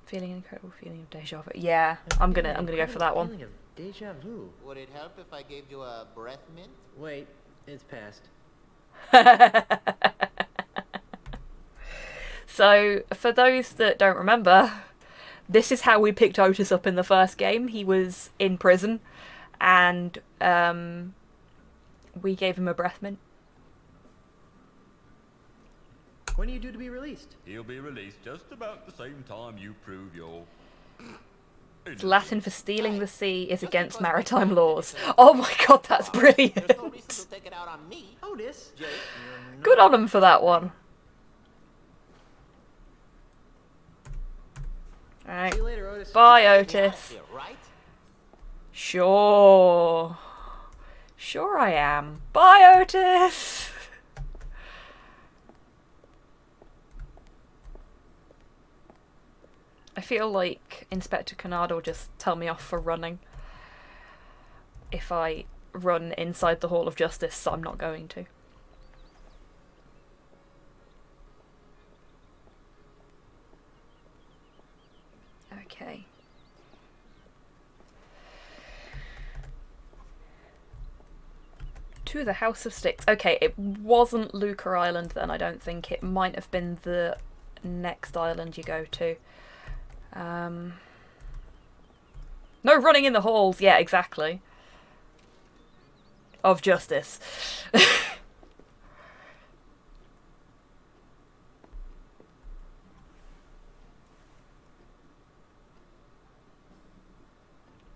Feeling an incredible feeling of deja vu. Yeah, I'm gonna go for that one. Feeling of deja vu. Would it help if I gave you a breath mint? Wait, it's past. So, for those that don't remember, this is how we picked Otis up in the first game. He was in prison, and we gave him a breath mint. When are you due to be released? He'll be released just about the same time you prove your... It's Latin for stealing the sea is against maritime laws. Oh my god, that's brilliant. There's no reason to take it out on me. Otis. Good on him for that one. Alright. See you later, Otis. Bye, Otis. Here, right? Sure. Sure I am. Bye, Otis. I feel like Inspector Canard will just tell me off for running if I run inside the Hall of Justice, so I'm not going to. Okay. To the House of Sticks. Okay, it wasn't Luca Island then, I don't think. It might have been the next island you go to. No running in the halls. Yeah, exactly. Of justice.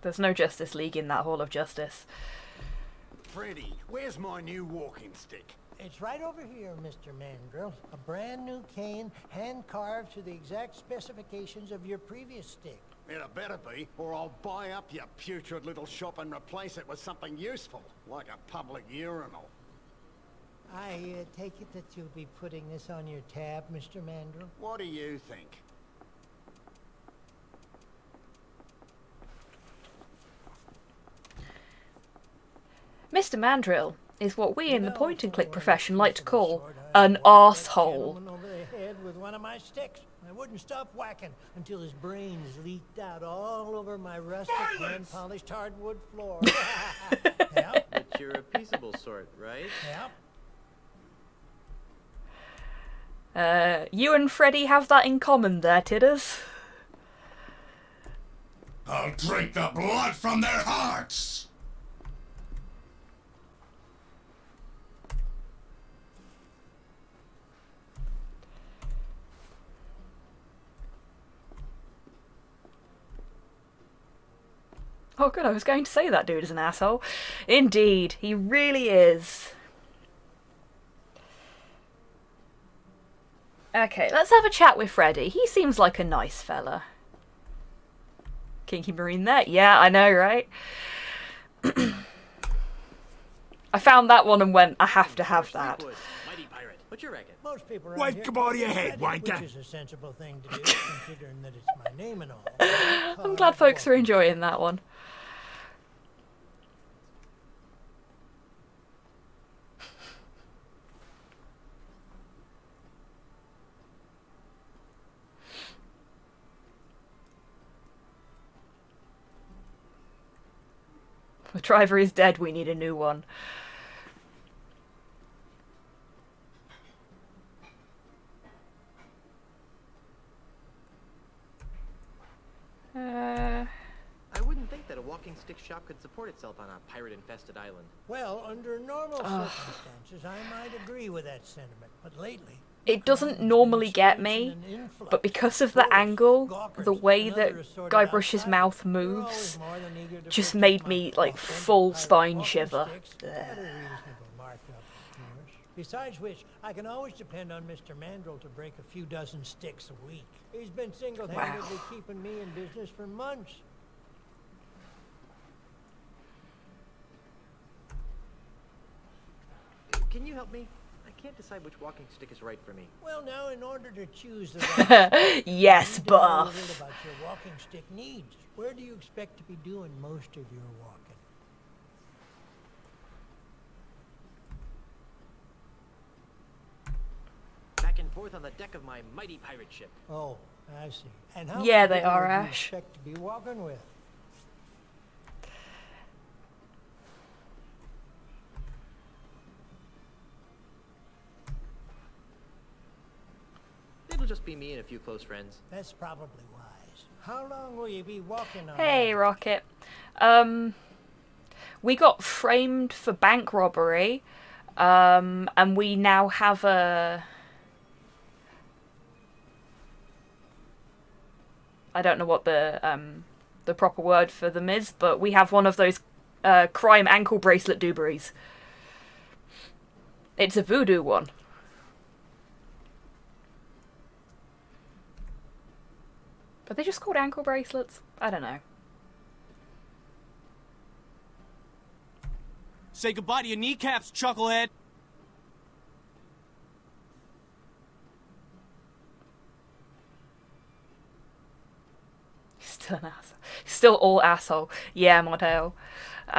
There's no Justice League in that Hall of Justice. Freddy, where's my new walking stick? It's right over here, Mr. Mandrill. A brand new cane, hand-carved to the exact specifications of your previous stick. It better be, or I'll buy up your putrid little shop and replace it with something useful, like a public urinal. I take it that you'll be putting this on your tab, Mr. Mandrill? What do you think? Mr. Mandrill is what we in the point-and-click profession like to call an arsehole. Over the head with one of my sticks. I wouldn't stop whacking until his brains leaked out all over my rustic hand-polished hardwood floor. Yep. But you're a peaceable sort, right? Yep. You and Freddy have that in common there, Tidders. I'll drink the blood from their hearts! Oh good, I was going to say that dude is an asshole. Indeed, he really is. Okay, let's have a chat with Freddy. He seems like a nice fella. Kinky Marine there? Yeah, I know, right? I found that one and went, I have to have that. Mighty pirate. What you reckon? Most people around Wake here your body call me ahead, Freddy, wanker. which is a sensible thing to do, considering that it's my name and all. I'm glad folks are enjoying that one. The driver is dead, we need a new one. I wouldn't think that a walking stick shop could support itself on a pirate-infested island. Well, under normal circumstances, I might agree with that sentiment. But lately, it doesn't normally get me, but because of the angle, the way that Guybrush's mouth moves just made me like full spine shiver. Besides which, I can always depend on Mr. Mandrel to break a few dozen sticks a week. He's been single-handedly keeping me in business for months. Can you help me? I can't decide which walking stick is right for me. Well, now, in order to choose the right yes, you need to know a Buff. little about your walking stick needs. Where do you expect to be doing most of your walking? Back and forth on the deck of my mighty pirate ship. Oh, I see. And how Yeah, many they people are, would you Ash. expect to be walking with? It'll just be me and a few close friends. That's probably wise. How long will you be walking on? Hey, Rocket. We got framed for bank robbery, and we now have a... I don't know what the proper word for them is, but we have one of those crime ankle bracelet dooberies. It's a voodoo one. Are they just called ankle bracelets? I don't know. Say goodbye to your kneecaps, chucklehead. Still an asshole. Still all asshole. Yeah, Model. 8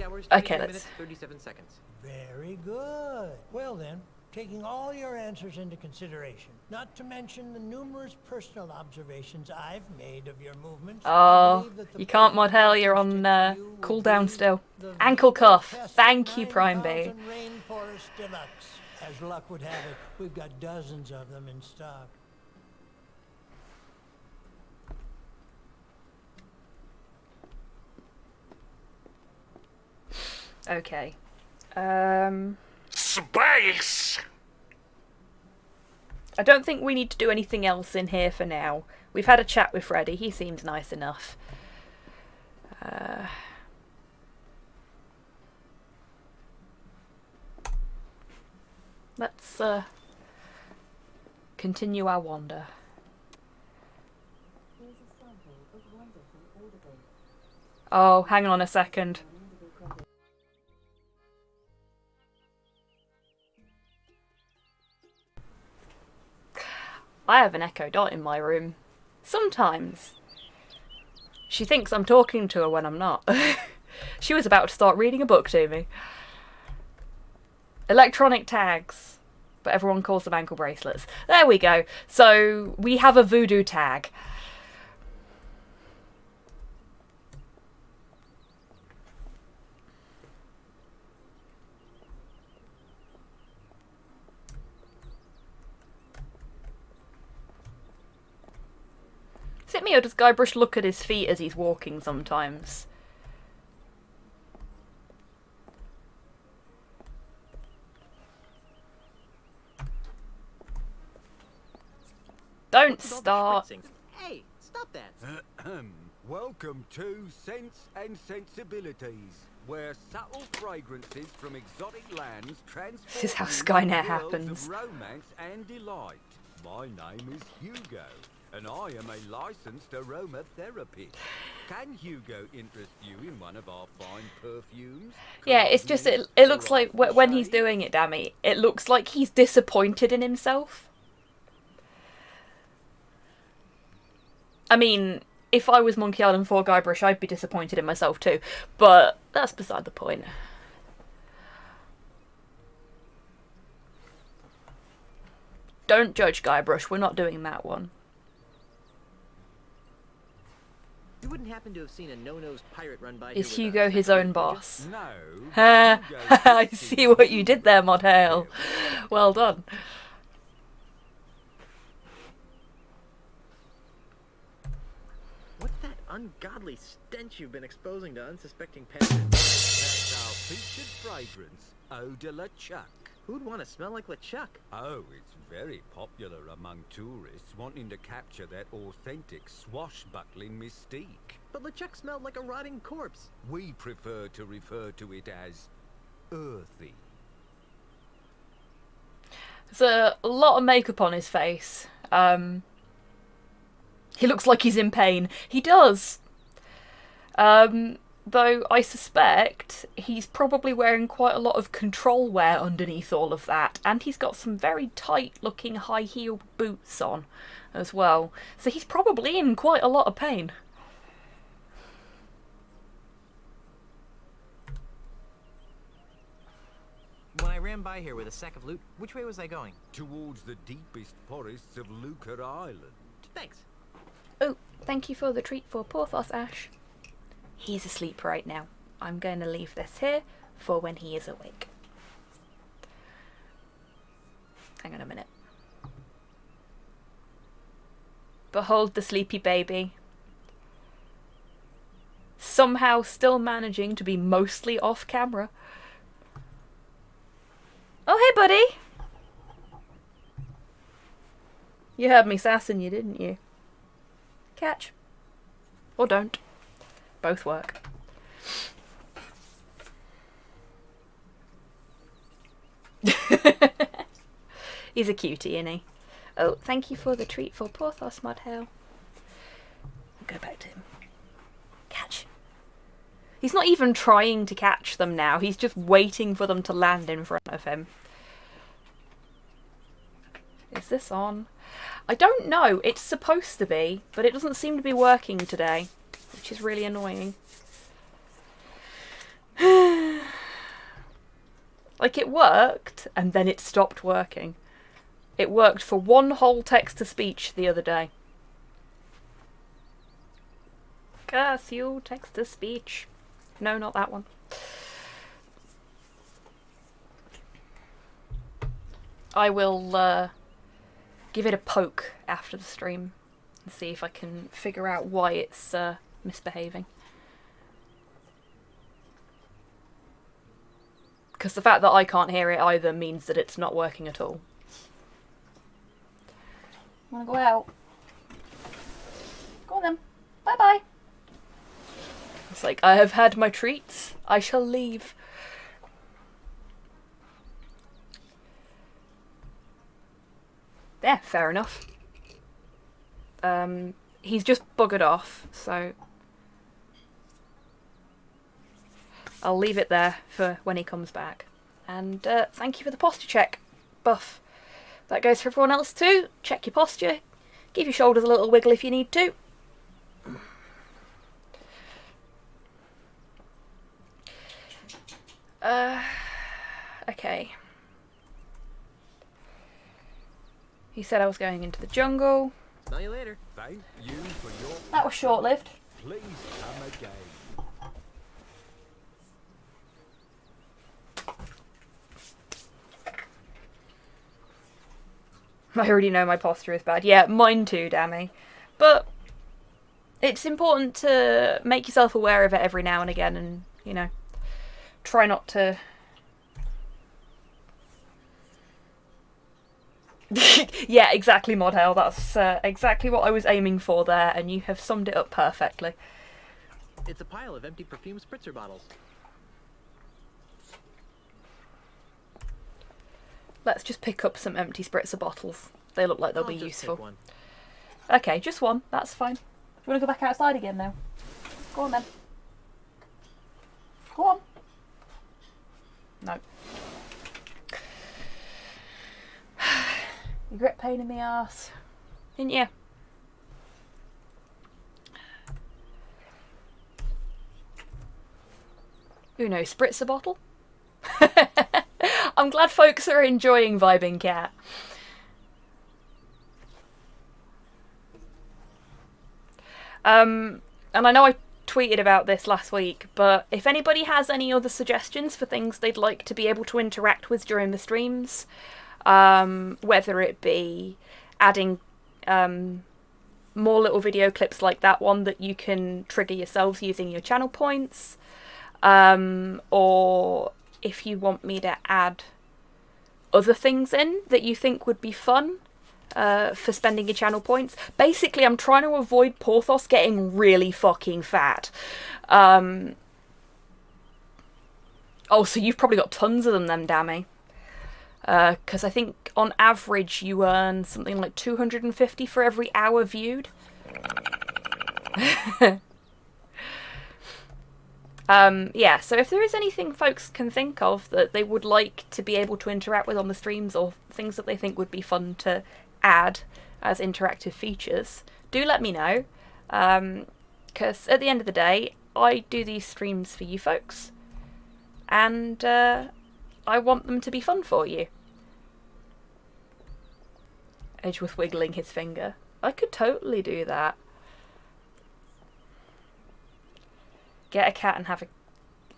hours, 22 Okay, minutes, 37 seconds. Very good. Well then, taking all your answers into consideration, not to mention the numerous personal observations I've made of your movements. Oh, you can't mod hell, you're on cooldown still. Ankle cuff. Thank you, Prime B. Rainforest Deluxe. As luck would have it, we've got dozens of them in stock. Okay. Space! I don't think we need to do anything else in here for now. We've had a chat with Freddy. He seems nice enough. Let's continue our wander. Oh, hang on a second. I have an Echo Dot in my room. Sometimes. She thinks I'm talking to her when I'm not. She was about to start reading a book to me. Electronic tags. But everyone calls them ankle bracelets. There we go. So, we have a voodoo tag. Is it me or does Guybrush look at his feet as he's walking sometimes? Don't start. Hey, stop that. Welcome to Sense and Sensibilities, where subtle fragrances from exotic lands transform This is how you Skynet into worlds happens. of romance and delight. My name is Hugo, and I am a licensed aromatherapist. Can Hugo interest you in one of our fine perfumes? Yeah, it's just, it looks like when he's doing it, Dammy, it looks like he's disappointed in himself. I mean, if I was Monkey Island 4 Guybrush, I'd be disappointed in myself too. But that's beside the point. Don't judge Guybrush, we're not doing that one. You wouldn't happen to have seen a no-nosed pirate run by Is here with Hugo a his second own budget? boss? No. I see what you did there, Mod Hale. Well done. What's that ungodly stench you've been exposing to unsuspecting peasants? That's our featured fragrance, eau de la Chuck. Who'd want to smell like LeChuck? Oh, it's very popular among tourists wanting to capture that authentic swashbuckling mystique. But LeChuck smelled like a rotting corpse. We prefer to refer to it as earthy. There's a lot of makeup on his face. He looks like he's in pain. He does. Though I suspect he's probably wearing quite a lot of control wear underneath all of that. And he's got some very tight looking high heel boots on as well. So he's probably in quite a lot of pain. When I ran by here with a sack of loot, which way was I going? Towards the deepest forests of Luca Island. Thanks. Oh, thank you for the treat for Porthos, Ash. He's asleep right now. I'm going to leave this here for when he is awake. Hang on a minute. Behold the sleepy baby. Somehow still managing to be mostly off camera. Oh, hey, buddy. You heard me sassing you, didn't you? Catch. Or don't. Both work. He's a cutie, isn't he? Oh, thank you for the treat for Porthos, Mudhale. Go back to him. Catch. He's not even trying to catch them now. He's just waiting for them to land in front of him. Is this on? I don't know. It's supposed to be, but it doesn't seem to be working today, which is really annoying. Like, it worked, and then it stopped working. It worked for one whole text-to-speech the other day. Curse you, text-to-speech. No, not that one. I will give it a poke after the stream and see if I can figure out why it's misbehaving. Because the fact that I can't hear it either means that it's not working at all. Wanna go out? Go on then. Bye-bye. It's like, I have had my treats. I shall leave. Yeah, fair enough. He's just buggered off, so I'll leave it there for when he comes back. And thank you for the posture check, Buff. That goes for everyone else too. Check your posture. Give your shoulders a little wiggle if you need to. Okay. He said I was going into the jungle. Smell you later. Thank you for your... That was short-lived. Please come again. I already know my posture is bad. Yeah, mine too, Dammy. But it's important to make yourself aware of it every now and again and, you know, try not to... Yeah, exactly, Modhale. That's exactly what I was aiming for there, and you have summed it up perfectly. It's a pile of empty perfume spritzer bottles. Let's just pick up some empty spritzer bottles. They look like they'll be I'll just useful. take one. Okay, just one. That's fine. Do you want to go back outside again now? Go on then. Go on. No. You grit pain in the arse, didn't you? Who knows? Spritzer bottle? I'm glad folks are enjoying Vibing Cat. And I know I tweeted about this last week, but if anybody has any other suggestions for things they'd like to be able to interact with during the streams, whether it be adding more little video clips like that one that you can trigger yourselves using your channel points, or if you want me to add other things in that you think would be fun for spending your channel points. Basically, I'm trying to avoid Porthos getting really fucking fat. Oh, so you've probably got tons of them then, Dammy. Because I think on average you earn something like 250 for every hour viewed. Yeah, so if there is anything folks can think of that they would like to be able to interact with on the streams, or things that they think would be fun to add as interactive features, do let me know. Because at the end of the day, I do these streams for you folks, and I want them to be fun for you. Edgeworth wiggling his finger. I could totally do that. Get a cat and have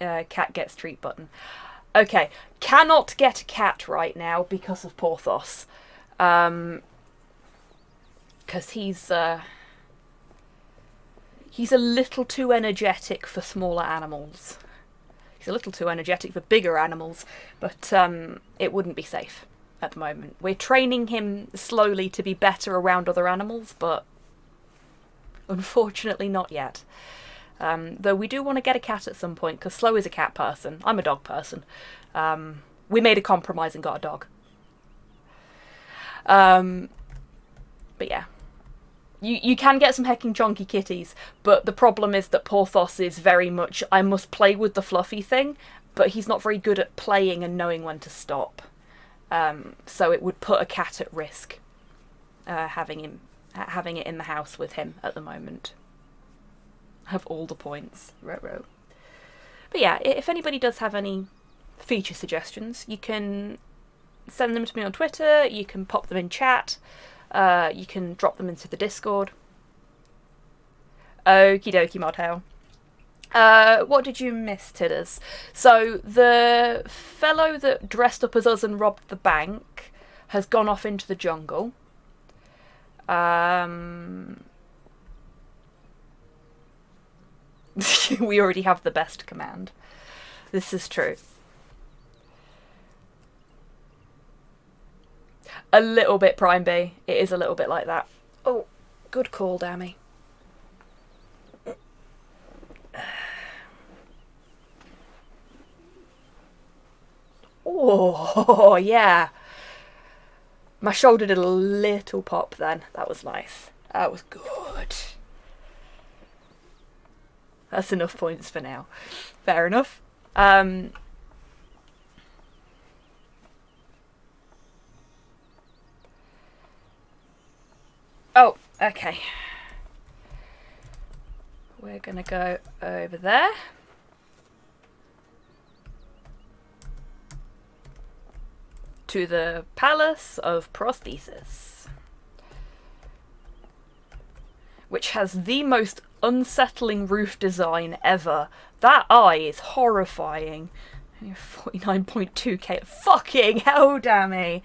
a cat gets treat button. Okay, cannot get a cat right now because of Porthos. Because he's a little too energetic for smaller animals. He's a little too energetic for bigger animals, but it wouldn't be safe at the moment. We're training him slowly to be better around other animals, but unfortunately not yet. Though we do want to get a cat at some point, because Slow is a cat person. I'm a dog person. We made a compromise and got a dog. But yeah. You can get some hecking chonky kitties, but the problem is that Porthos is very much, I must play with the fluffy thing, but he's not very good at playing and knowing when to stop. So it would put a cat at risk, having it in the house with him at the moment. Have all the points. Ruh-roh. But yeah, if anybody does have any feature suggestions, you can send them to me on Twitter, you can pop them in chat, you can drop them into the Discord. Okie dokie, Modhale. What did you miss, Tidders? So, the fellow that dressed up as us and robbed the bank has gone off into the jungle. We already have the best command. This is true. A little bit, Prime B. It is a little bit like that. Oh, good call, Dammy. Oh, yeah. My shoulder did a little pop then. That was nice. That was good. That's enough points for now. Fair enough. Oh, okay. We're gonna go over there. To the Palace of Prosthesis, which has the most unsettling roof design ever. That eye is horrifying. 49.2k. Fucking hell, Dammy.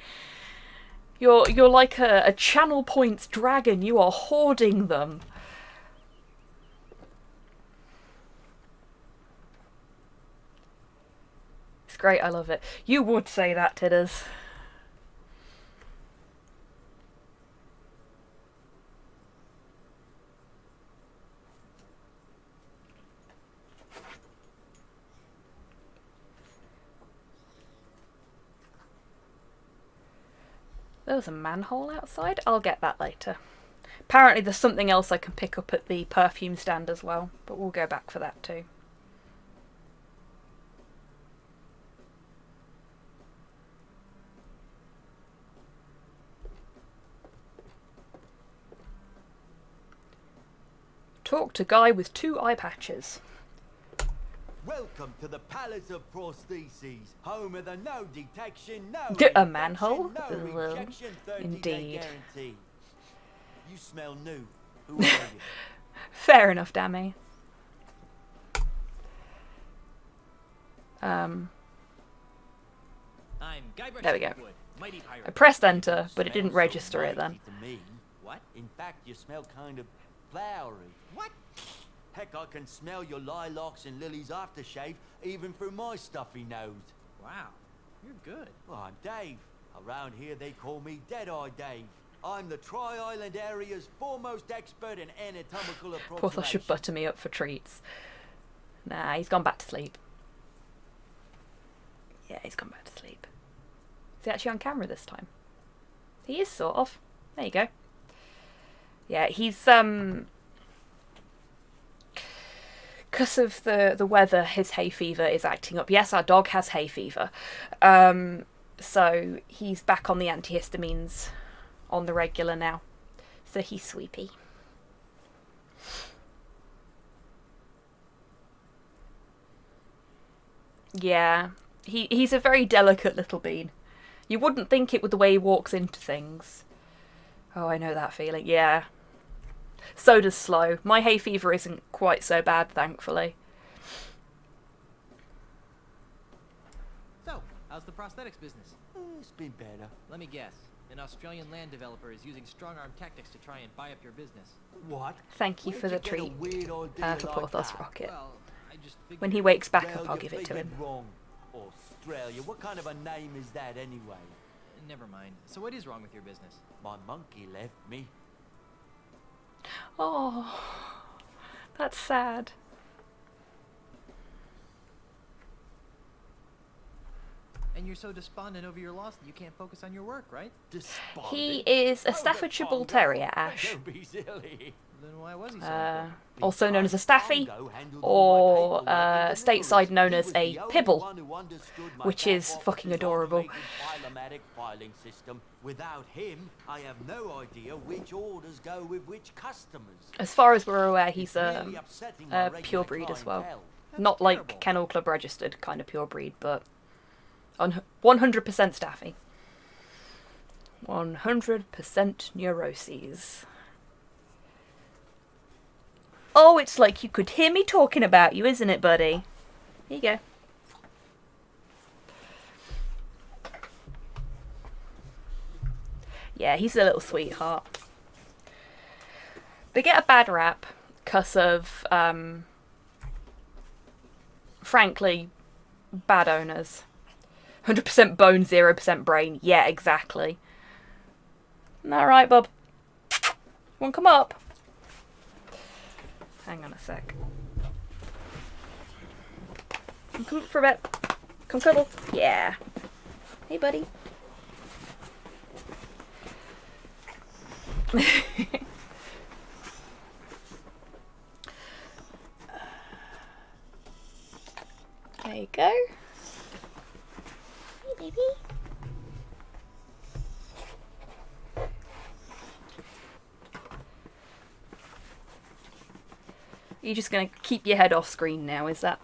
You're like a channel points dragon. You are hoarding them. It's great, I love it. You would say that, Tidders. There was a manhole outside. I'll get that later. Apparently there's something else I can pick up at the perfume stand as well, but we'll go back for that too. Talk to guy with 2 eye patches. Welcome to the Palace of Prostheses, home of the no detection, no A manhole? no rejection, 30-day Indeed. guarantee. You smell new. Who are you? Fair enough, Dammy. There we go. I pressed enter, but it didn't register it then. To me. What? In fact, you smell kind of flowery. What? Heck, I can smell your lilacs and lilies aftershave even through my stuffy nose. Wow, you're good. Well, I'm Dave. Around here they call me Dead-Eye Dave. I'm the Tri-Island area's foremost expert in anatomical approximation. Porthos should butter me up for treats. Nah, he's gone back to sleep. Yeah, he's gone back to sleep. Is he actually on camera this time? He is, sort of. There you go. Yeah, he's, because of the weather, his hay fever is acting up. Yes, our dog has hay fever. So he's back on the antihistamines on the regular now. So he's sleepy. Yeah, he's a very delicate little bean. You wouldn't think it with the way he walks into things. Oh, I know that feeling. Yeah. So does Slow. My hay fever isn't quite so bad, thankfully. So, how's the prosthetics business? It's been better. Let me guess. An Australian land developer is using strong-arm tactics to try and buy up your business. What? Thank you for the Where'd you treat get a weird idea for like Porthos that? Rocket. Well, I just figured... When he wakes back Well, up, I'll you're give it to thinking him. wrong. Australia, what kind of a name is that anyway? Never mind. So what is wrong with your business? My monkey left me. Oh, that's sad. And you're so despondent over your loss that you can't focus on your work, right? Despondent? He is a Staffordshire Bull Terrier, Ash. Don't be silly. Then why was he so important? Also known as a Staffy, or stateside known as a Pibble, which is fucking adorable. Filing system. Without him, I have no idea which orders go with which customers. As far as we're aware, he's a pure breed as well. Not like Kennel Club registered kind of pure breed, but 100% Staffy. 100% neuroses. Oh, it's like you could hear me talking about you, isn't it, buddy? Here you go. Yeah, he's a little sweetheart. They get a bad rap because of, frankly, bad owners. 100% bone, 0% brain. Yeah, exactly. Alright, bub. Wanna come up? Hang on a sec. Come up for a bit. Come cuddle. Yeah. Hey, buddy. There you go. Hey, baby. You're just going to keep your head off screen now, is that?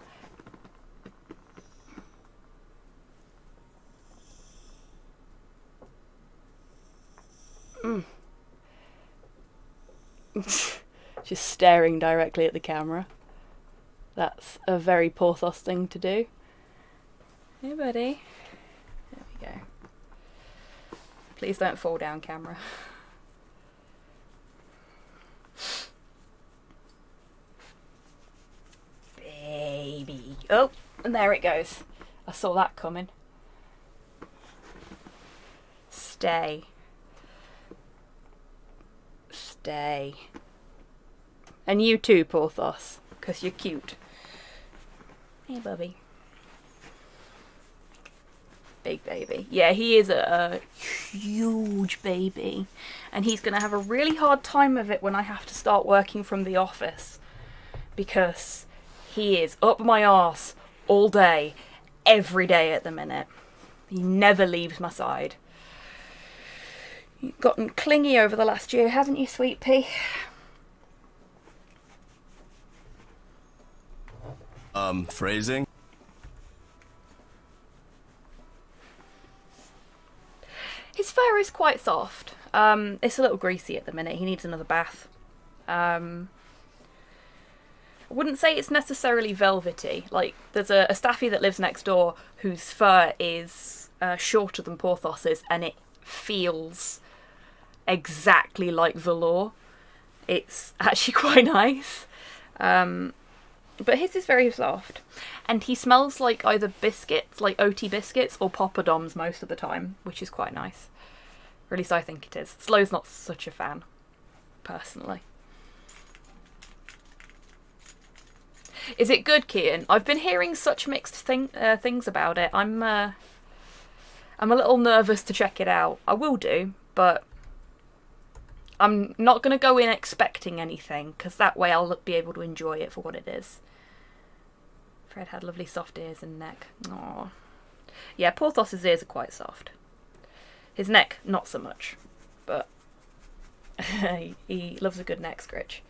Just staring directly at the camera. That's a very Porthos thing to do. Hey, buddy. There we go. Please don't fall down, camera. Baby. Oh, and there it goes. I saw that coming. Stay. Stay. And you too, Porthos, because you're cute. Hey, Bubby. Big baby. Yeah, he is a huge baby. And he's going to have a really hard time of it when I have to start working from the office. Because he is up my arse all day, every day at the minute. He never leaves my side. You've gotten clingy over the last year, haven't you, sweet pea? Phrasing? His fur is quite soft. It's a little greasy at the minute. He needs another bath. I wouldn't say it's necessarily velvety. Like, there's a Staffy that lives next door whose fur is shorter than Porthos's, and it feels exactly like velour. It's actually quite nice. But his is very soft. And he smells like either biscuits, like OT biscuits, or poppadoms most of the time, which is quite nice. Or at least I think it is. Slow's not such a fan, personally. Is it good, Keaton? I've been hearing such mixed things about it. I'm a little nervous to check it out. I will do, but I'm not going to go in expecting anything, because that way I'll be able to enjoy it for what it is. Fred had lovely soft ears and neck. Aww. Yeah, Porthos's ears are quite soft. His neck, not so much, but he loves a good neck scritch.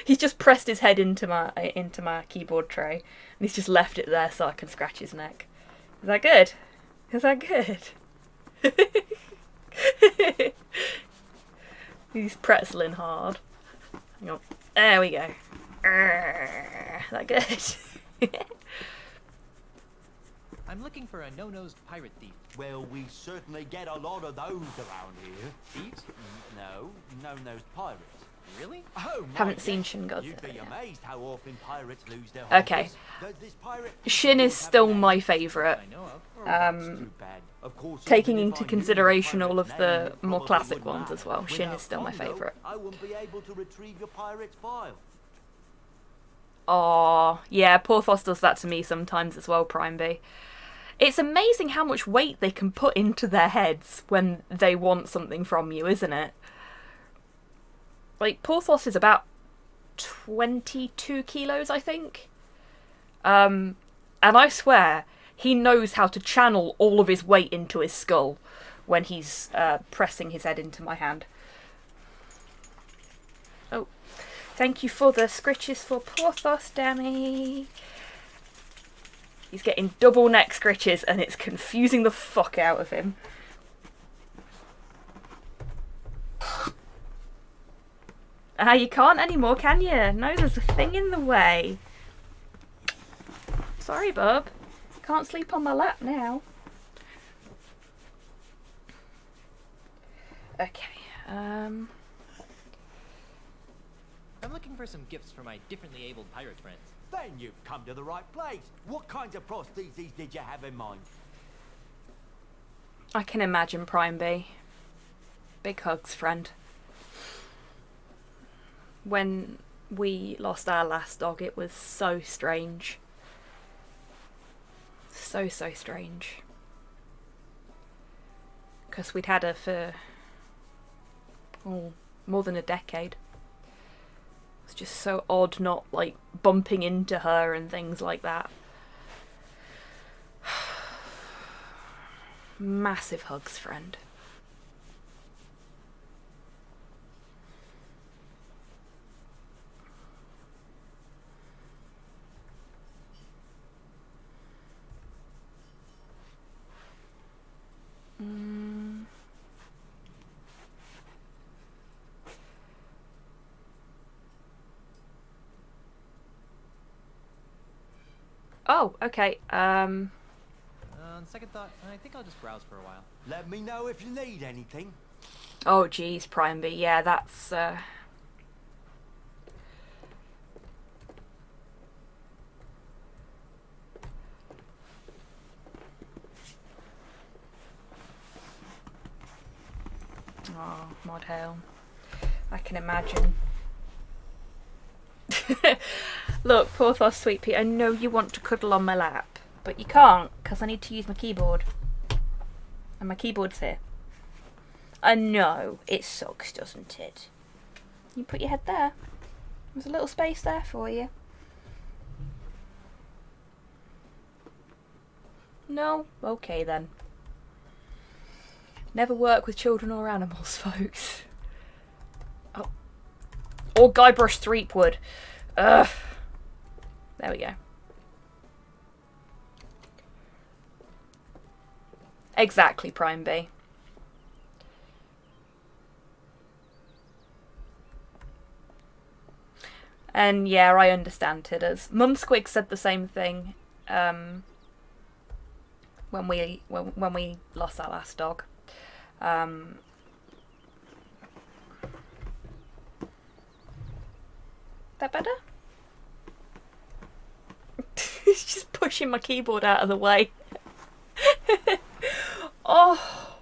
He's just pressed his head into my keyboard tray, and he's just left it there so I can scratch his neck. Is that good? Is that good? He's pretzeling hard. Hang on. There we go. Is that good? I'm looking for a no-nosed pirate thief. Well, we certainly get a lot of those around here. Thieves? No, no-nosed pirates. Really? Oh, Haven't seen Shin Godzilla You'd be yet. amazed how often pirates lose their Okay. honkers. Does this pirate Shin is still my favourite. Taking into consideration all of the more classic ones as well. Shin is still my favourite. I wouldn't be able to retrieve your pirate's file. Aw, yeah, Porthos does that to me sometimes as well, Prime B. It's amazing how much weight they can put into their heads when they want something from you, isn't it? Like, Porthos is about 22 kilos, I think. And I swear, he knows how to channel all of his weight into his skull when he's pressing his head into my hand. Oh, thank you for the scritches for Porthos, Dammy. He's getting double neck scritches and it's confusing the fuck out of him. You can't anymore, can you? No, there's a thing in the way. Sorry, bub. Can't sleep on my lap now. Okay, I'm looking for some gifts for my differently abled pirate friends. Then you've come to the right place. What kinds of prostheses did you have in mind? I can imagine, Prime B. Big hugs, friend. When we lost our last dog, it was so strange. So strange. Because we'd had her for more than a decade. It's just so odd not, like, bumping into her and things like that. Massive hugs, friend. Oh, okay. On second thought, I think I'll just browse for a while. Let me know if you need anything. Oh, geez, Prime B. Yeah, that's, Oh, Mod Hail. I can imagine. Look, Porthos, Sweet Pea, I know you want to cuddle on my lap, but you can't, because I need to use my keyboard. And my keyboard's here. I know, it sucks, doesn't it? You put your head there. There's a little space there for you. No? Okay then. Never work with children or animals, folks. Oh. Or Guybrush Threepwood. Ugh. There we go. Exactly, Prime B. And yeah, I understand Tidders. Mumsquig said the same thing when we lost our last dog. That better? He's just pushing my keyboard out of the way. Oh.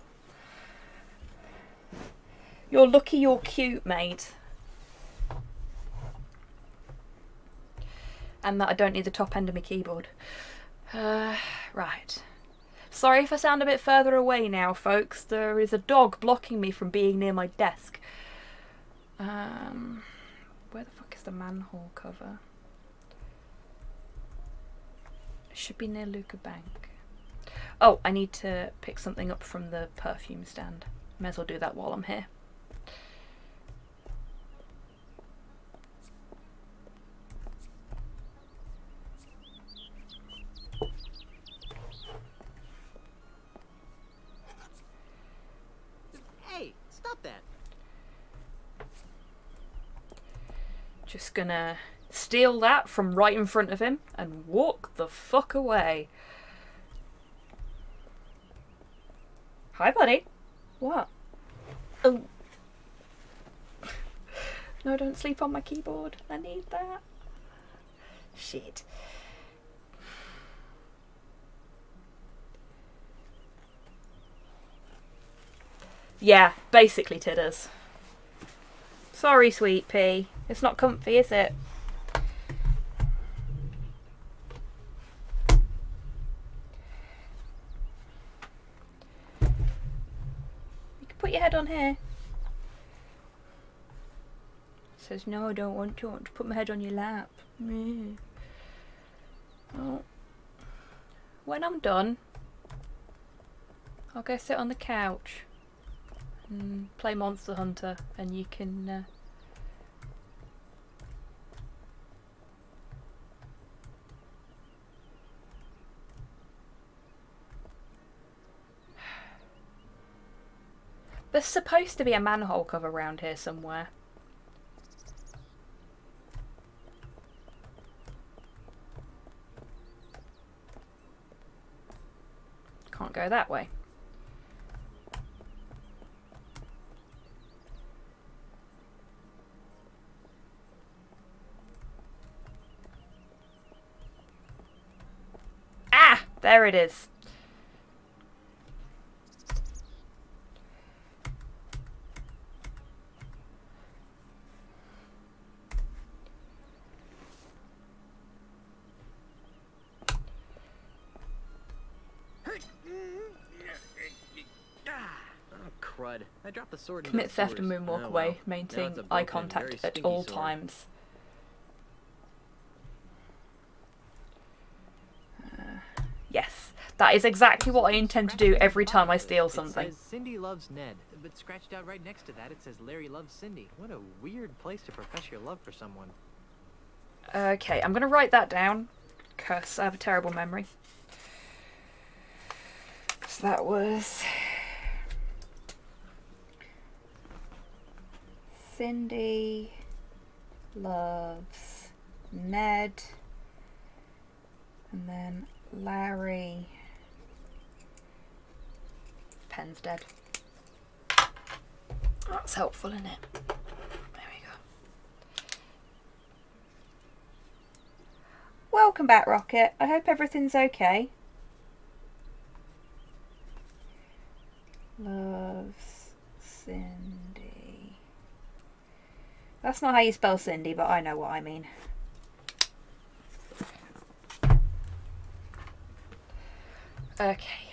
You're lucky you're cute, mate. And that I don't need the top end of my keyboard. Right. Sorry if I sound a bit further away now, folks. There is a dog blocking me from being near my desk. Where the fuck is the manhole cover? It should be near Luca Bank. Oh, I need to pick something up from the perfume stand. May as well do that while I'm here. Hey, stop that. Just gonna steal that from right in front of him and walk the fuck away. Hi, buddy. What? Oh. No, don't sleep on my keyboard. I need that. Shit. Yeah, basically titters. Sorry, sweet pea. It's not comfy, is it? You can put your head on here. Says, no, I don't want to. I want to put my head on your lap. Well, when I'm done, I'll go sit on the couch and play Monster Hunter, and you can There's supposed to be a manhole cover around here somewhere. Can't go that way. Ah! There it is. Crud. I dropped the sword into Commit the theft and sewers. moonwalk Oh, away. well. Now Maintain it's a eye broken, very contact at stinky all sword. times. Yes, that is exactly what I intend to do every time I steal something. It says Cindy loves Ned, but scratched out right next to that it says Larry loves Cindy. What a weird place to profess your love for someone. Okay, I'm going to write that down, because I have a terrible memory. So that was... Cindy loves Ned, and then Larry. Pen's dead. That's helpful, isn't it? There we go. Welcome back, Rocket. I hope everything's okay. Loves Cindy. That's not how you spell Cindy, but I know what I mean. Okay.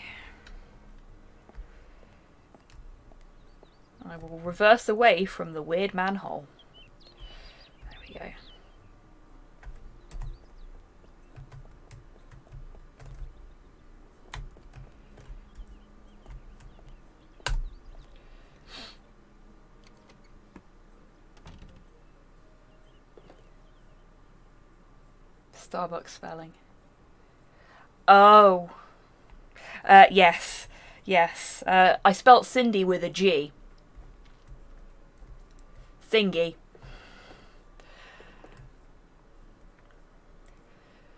I will reverse away from the weird manhole. There we go. Starbucks spelling. Oh. Yes. Yes. I spelt Cindy with a G. Thingy.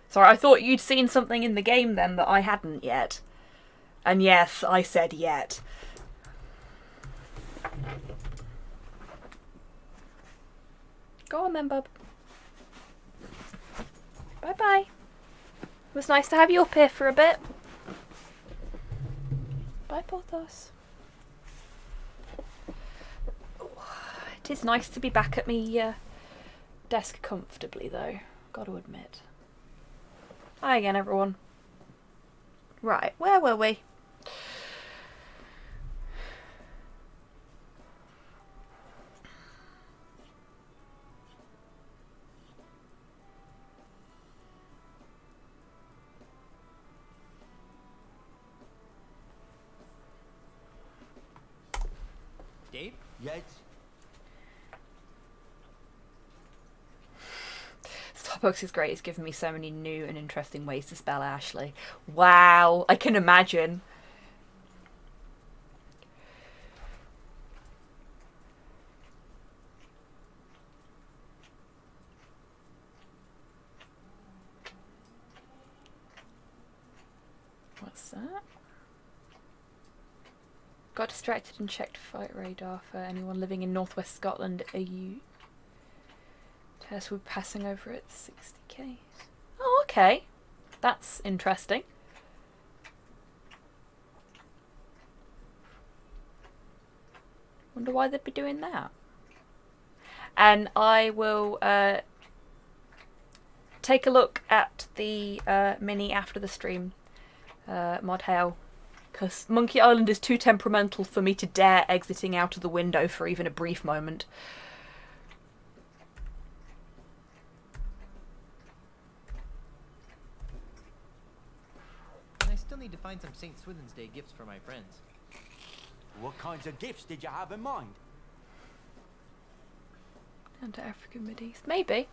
Sorry, I thought you'd seen something in the game then that I hadn't yet. And yes, I said yet. Go on then, bub. Bye-bye. It was nice to have you up here for a bit. Bye, Porthos. It is nice to be back at me desk comfortably, though. Got to admit. Hi again, everyone. Right, where were we? Dave? Yes? Starbucks is great. It's given me so many new and interesting ways to spell Ashley. Wow, I can imagine. What's that? Got distracted and checked flight radar for anyone living in northwest Scotland. Are you... Tess, we're passing over at 60k. Oh, okay. That's interesting. Wonder why they'd be doing that. And I will take a look at the mini after the stream, Mod Hale, because Monkey Island is too temperamental for me to dare exiting out of the window for even a brief moment. I still need to find some St. Swithin's Day gifts for my friends. What kinds of gifts did you have in mind? And to Africa, Mideast. Maybe.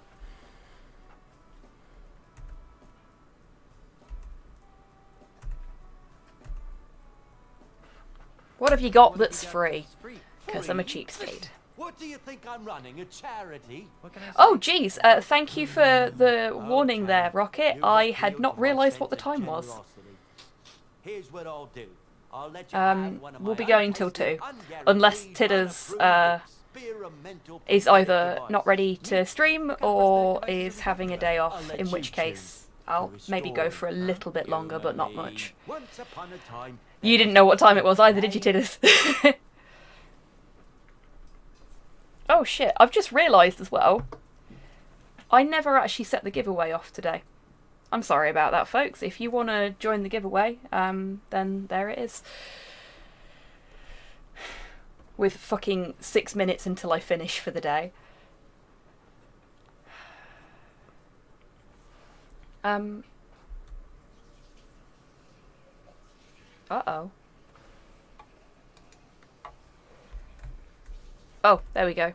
What have you got that's free? Because I'm a cheapskate. What do you think I'm running? A charity? Oh, geez. Thank you for the warning there, Rocket. I had not realised what the time was. Here's what I'll do. I'll let you have one of We'll my be going till 2. unguaranteed, Unless Tidders is either not ready to stream or is having a day off, in which case I'll maybe go for a little bit longer, but not much. Once upon a time, You didn't know what time it was either, did you, Tidders? Oh shit, I've just realised as well, I never actually set the giveaway off today. I'm sorry about that, folks. If you want to join the giveaway, then there it is. With fucking 6 minutes until I finish for the day. Uh-oh. Oh, there we go.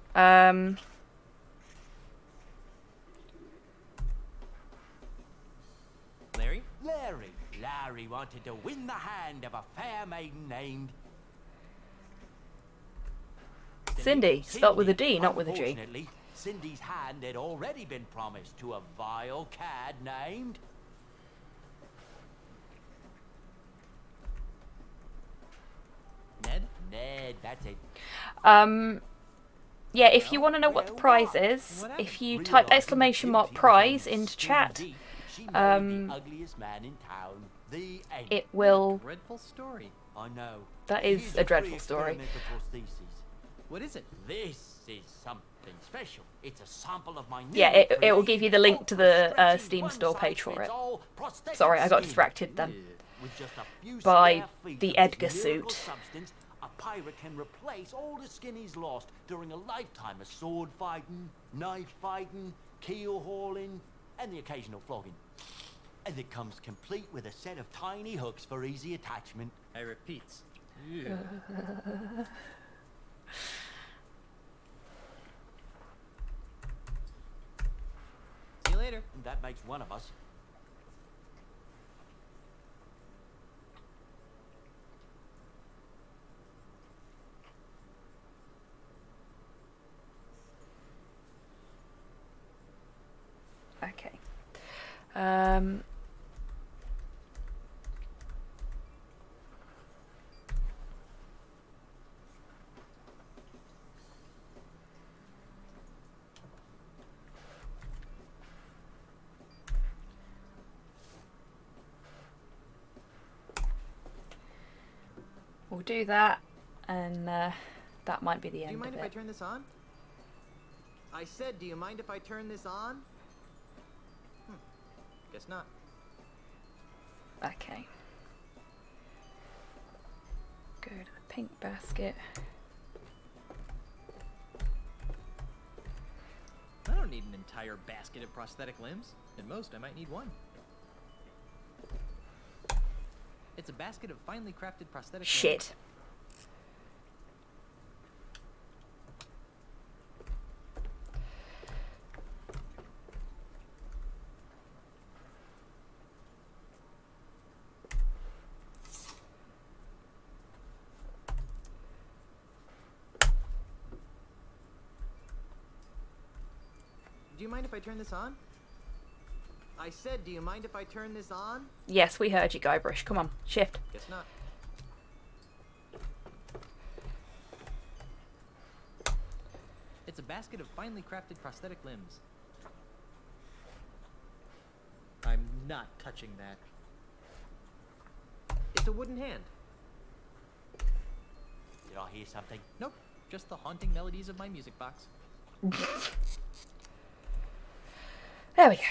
Larry? Larry wanted to win the hand of a fair maiden named... Cindy, spelt with a D, not with a G. Unfortunately, Cindy's hand had already been promised to a vile cad named... Ned, that's it. Yeah, if you want to know what the prize is, if you type exclamation mark prize into chat, it will... Dreadful story. I know. That is a dreadful story. What is it? This is something special. It's a sample of my new Yeah, it will give you the link to the Steam store page for it. Sorry, I got distracted then by the Edgar suit. A pirate can replace all the skin he's lost during a lifetime of sword fighting, knife fighting, keel hauling, and the occasional flogging. And it comes complete with a set of tiny hooks for easy attachment. I repeat. See you later. That makes one of us. Okay. do that, and that might be the end of it. Do you mind if I turn this on? I said, do you mind if I turn this on? Guess not. Okay. Go to the pink basket. I don't need an entire basket of prosthetic limbs. At most, I might need one. It's a basket of finely crafted prosthetic Shit. limbs. Do you mind if I turn this on? I said, do you mind if I turn this on? Yes, we heard you, Guybrush. Come on, shift. Guess not. It's a basket of finely crafted prosthetic limbs. I'm not touching that. It's a wooden hand. Did I hear something? Nope, just the haunting melodies of my music box. There we go.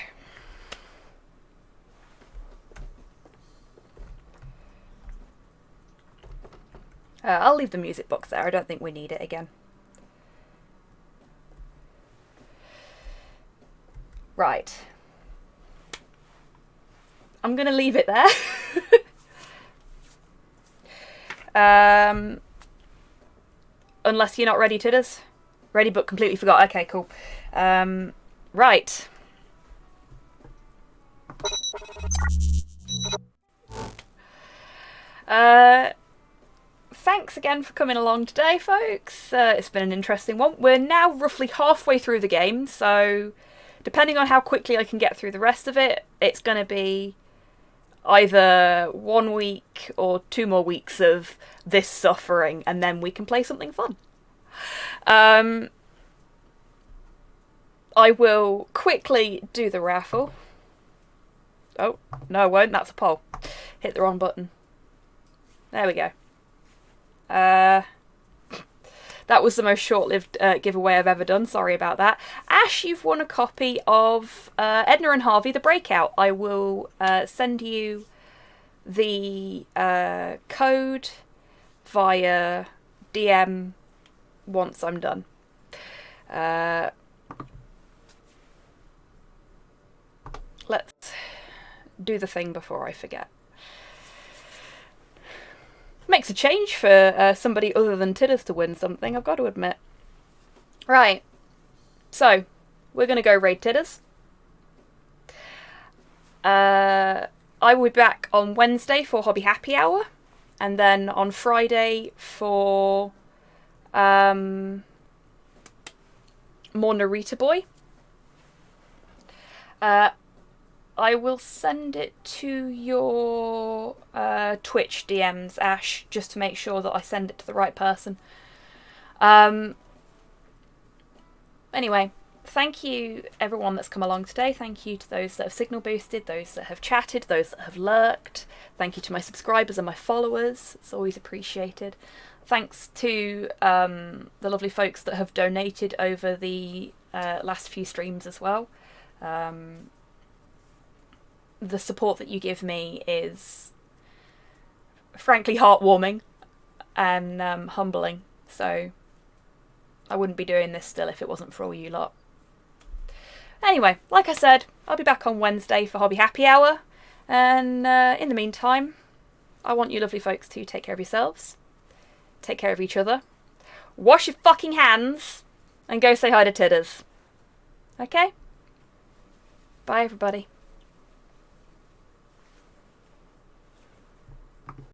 I'll leave the music box there. I don't think we need it again. Right. I'm going to leave it there. Unless you're not ready, Tidders. Ready but completely forgot. Okay, cool. Right. Thanks again for coming along today, folks. It's been an interesting one. We're now roughly halfway through the game, so depending on how quickly I can get through the rest of it, it's going to be either 1 week or 2 more weeks of this suffering, and then we can play something fun. I will quickly do the raffle. Oh, no I won't. That's a poll. Hit the wrong button. There we go. That was the most short-lived giveaway I've ever done. Sorry about that. Ash, you've won a copy of Edna and Harvey, The Breakout. I will send you the code via DM once I'm done. Let's do the thing before I forget. Makes a change for somebody other than Tidders to win something, I've got to admit. Right, so we're going to go raid Tidders. I will be back on Wednesday for Hobby Happy Hour, and then on Friday for more Narita Boy. I will send it to your Twitch DMs, Ash, just to make sure that I send it to the right person. Anyway, thank you everyone that's come along today. Thank you to those that have signal boosted, those that have chatted, those that have lurked. Thank you to my subscribers and my followers. It's always appreciated. Thanks to the lovely folks that have donated over the last few streams as well. The support that you give me is frankly heartwarming and humbling, so I wouldn't be doing this still if it wasn't for all you lot. Anyway, like I said, I'll be back on Wednesday for Hobby Happy Hour, and in the meantime, I want you lovely folks to take care of yourselves, take care of each other, wash your fucking hands, and go say hi to Tidders. Okay? Bye everybody.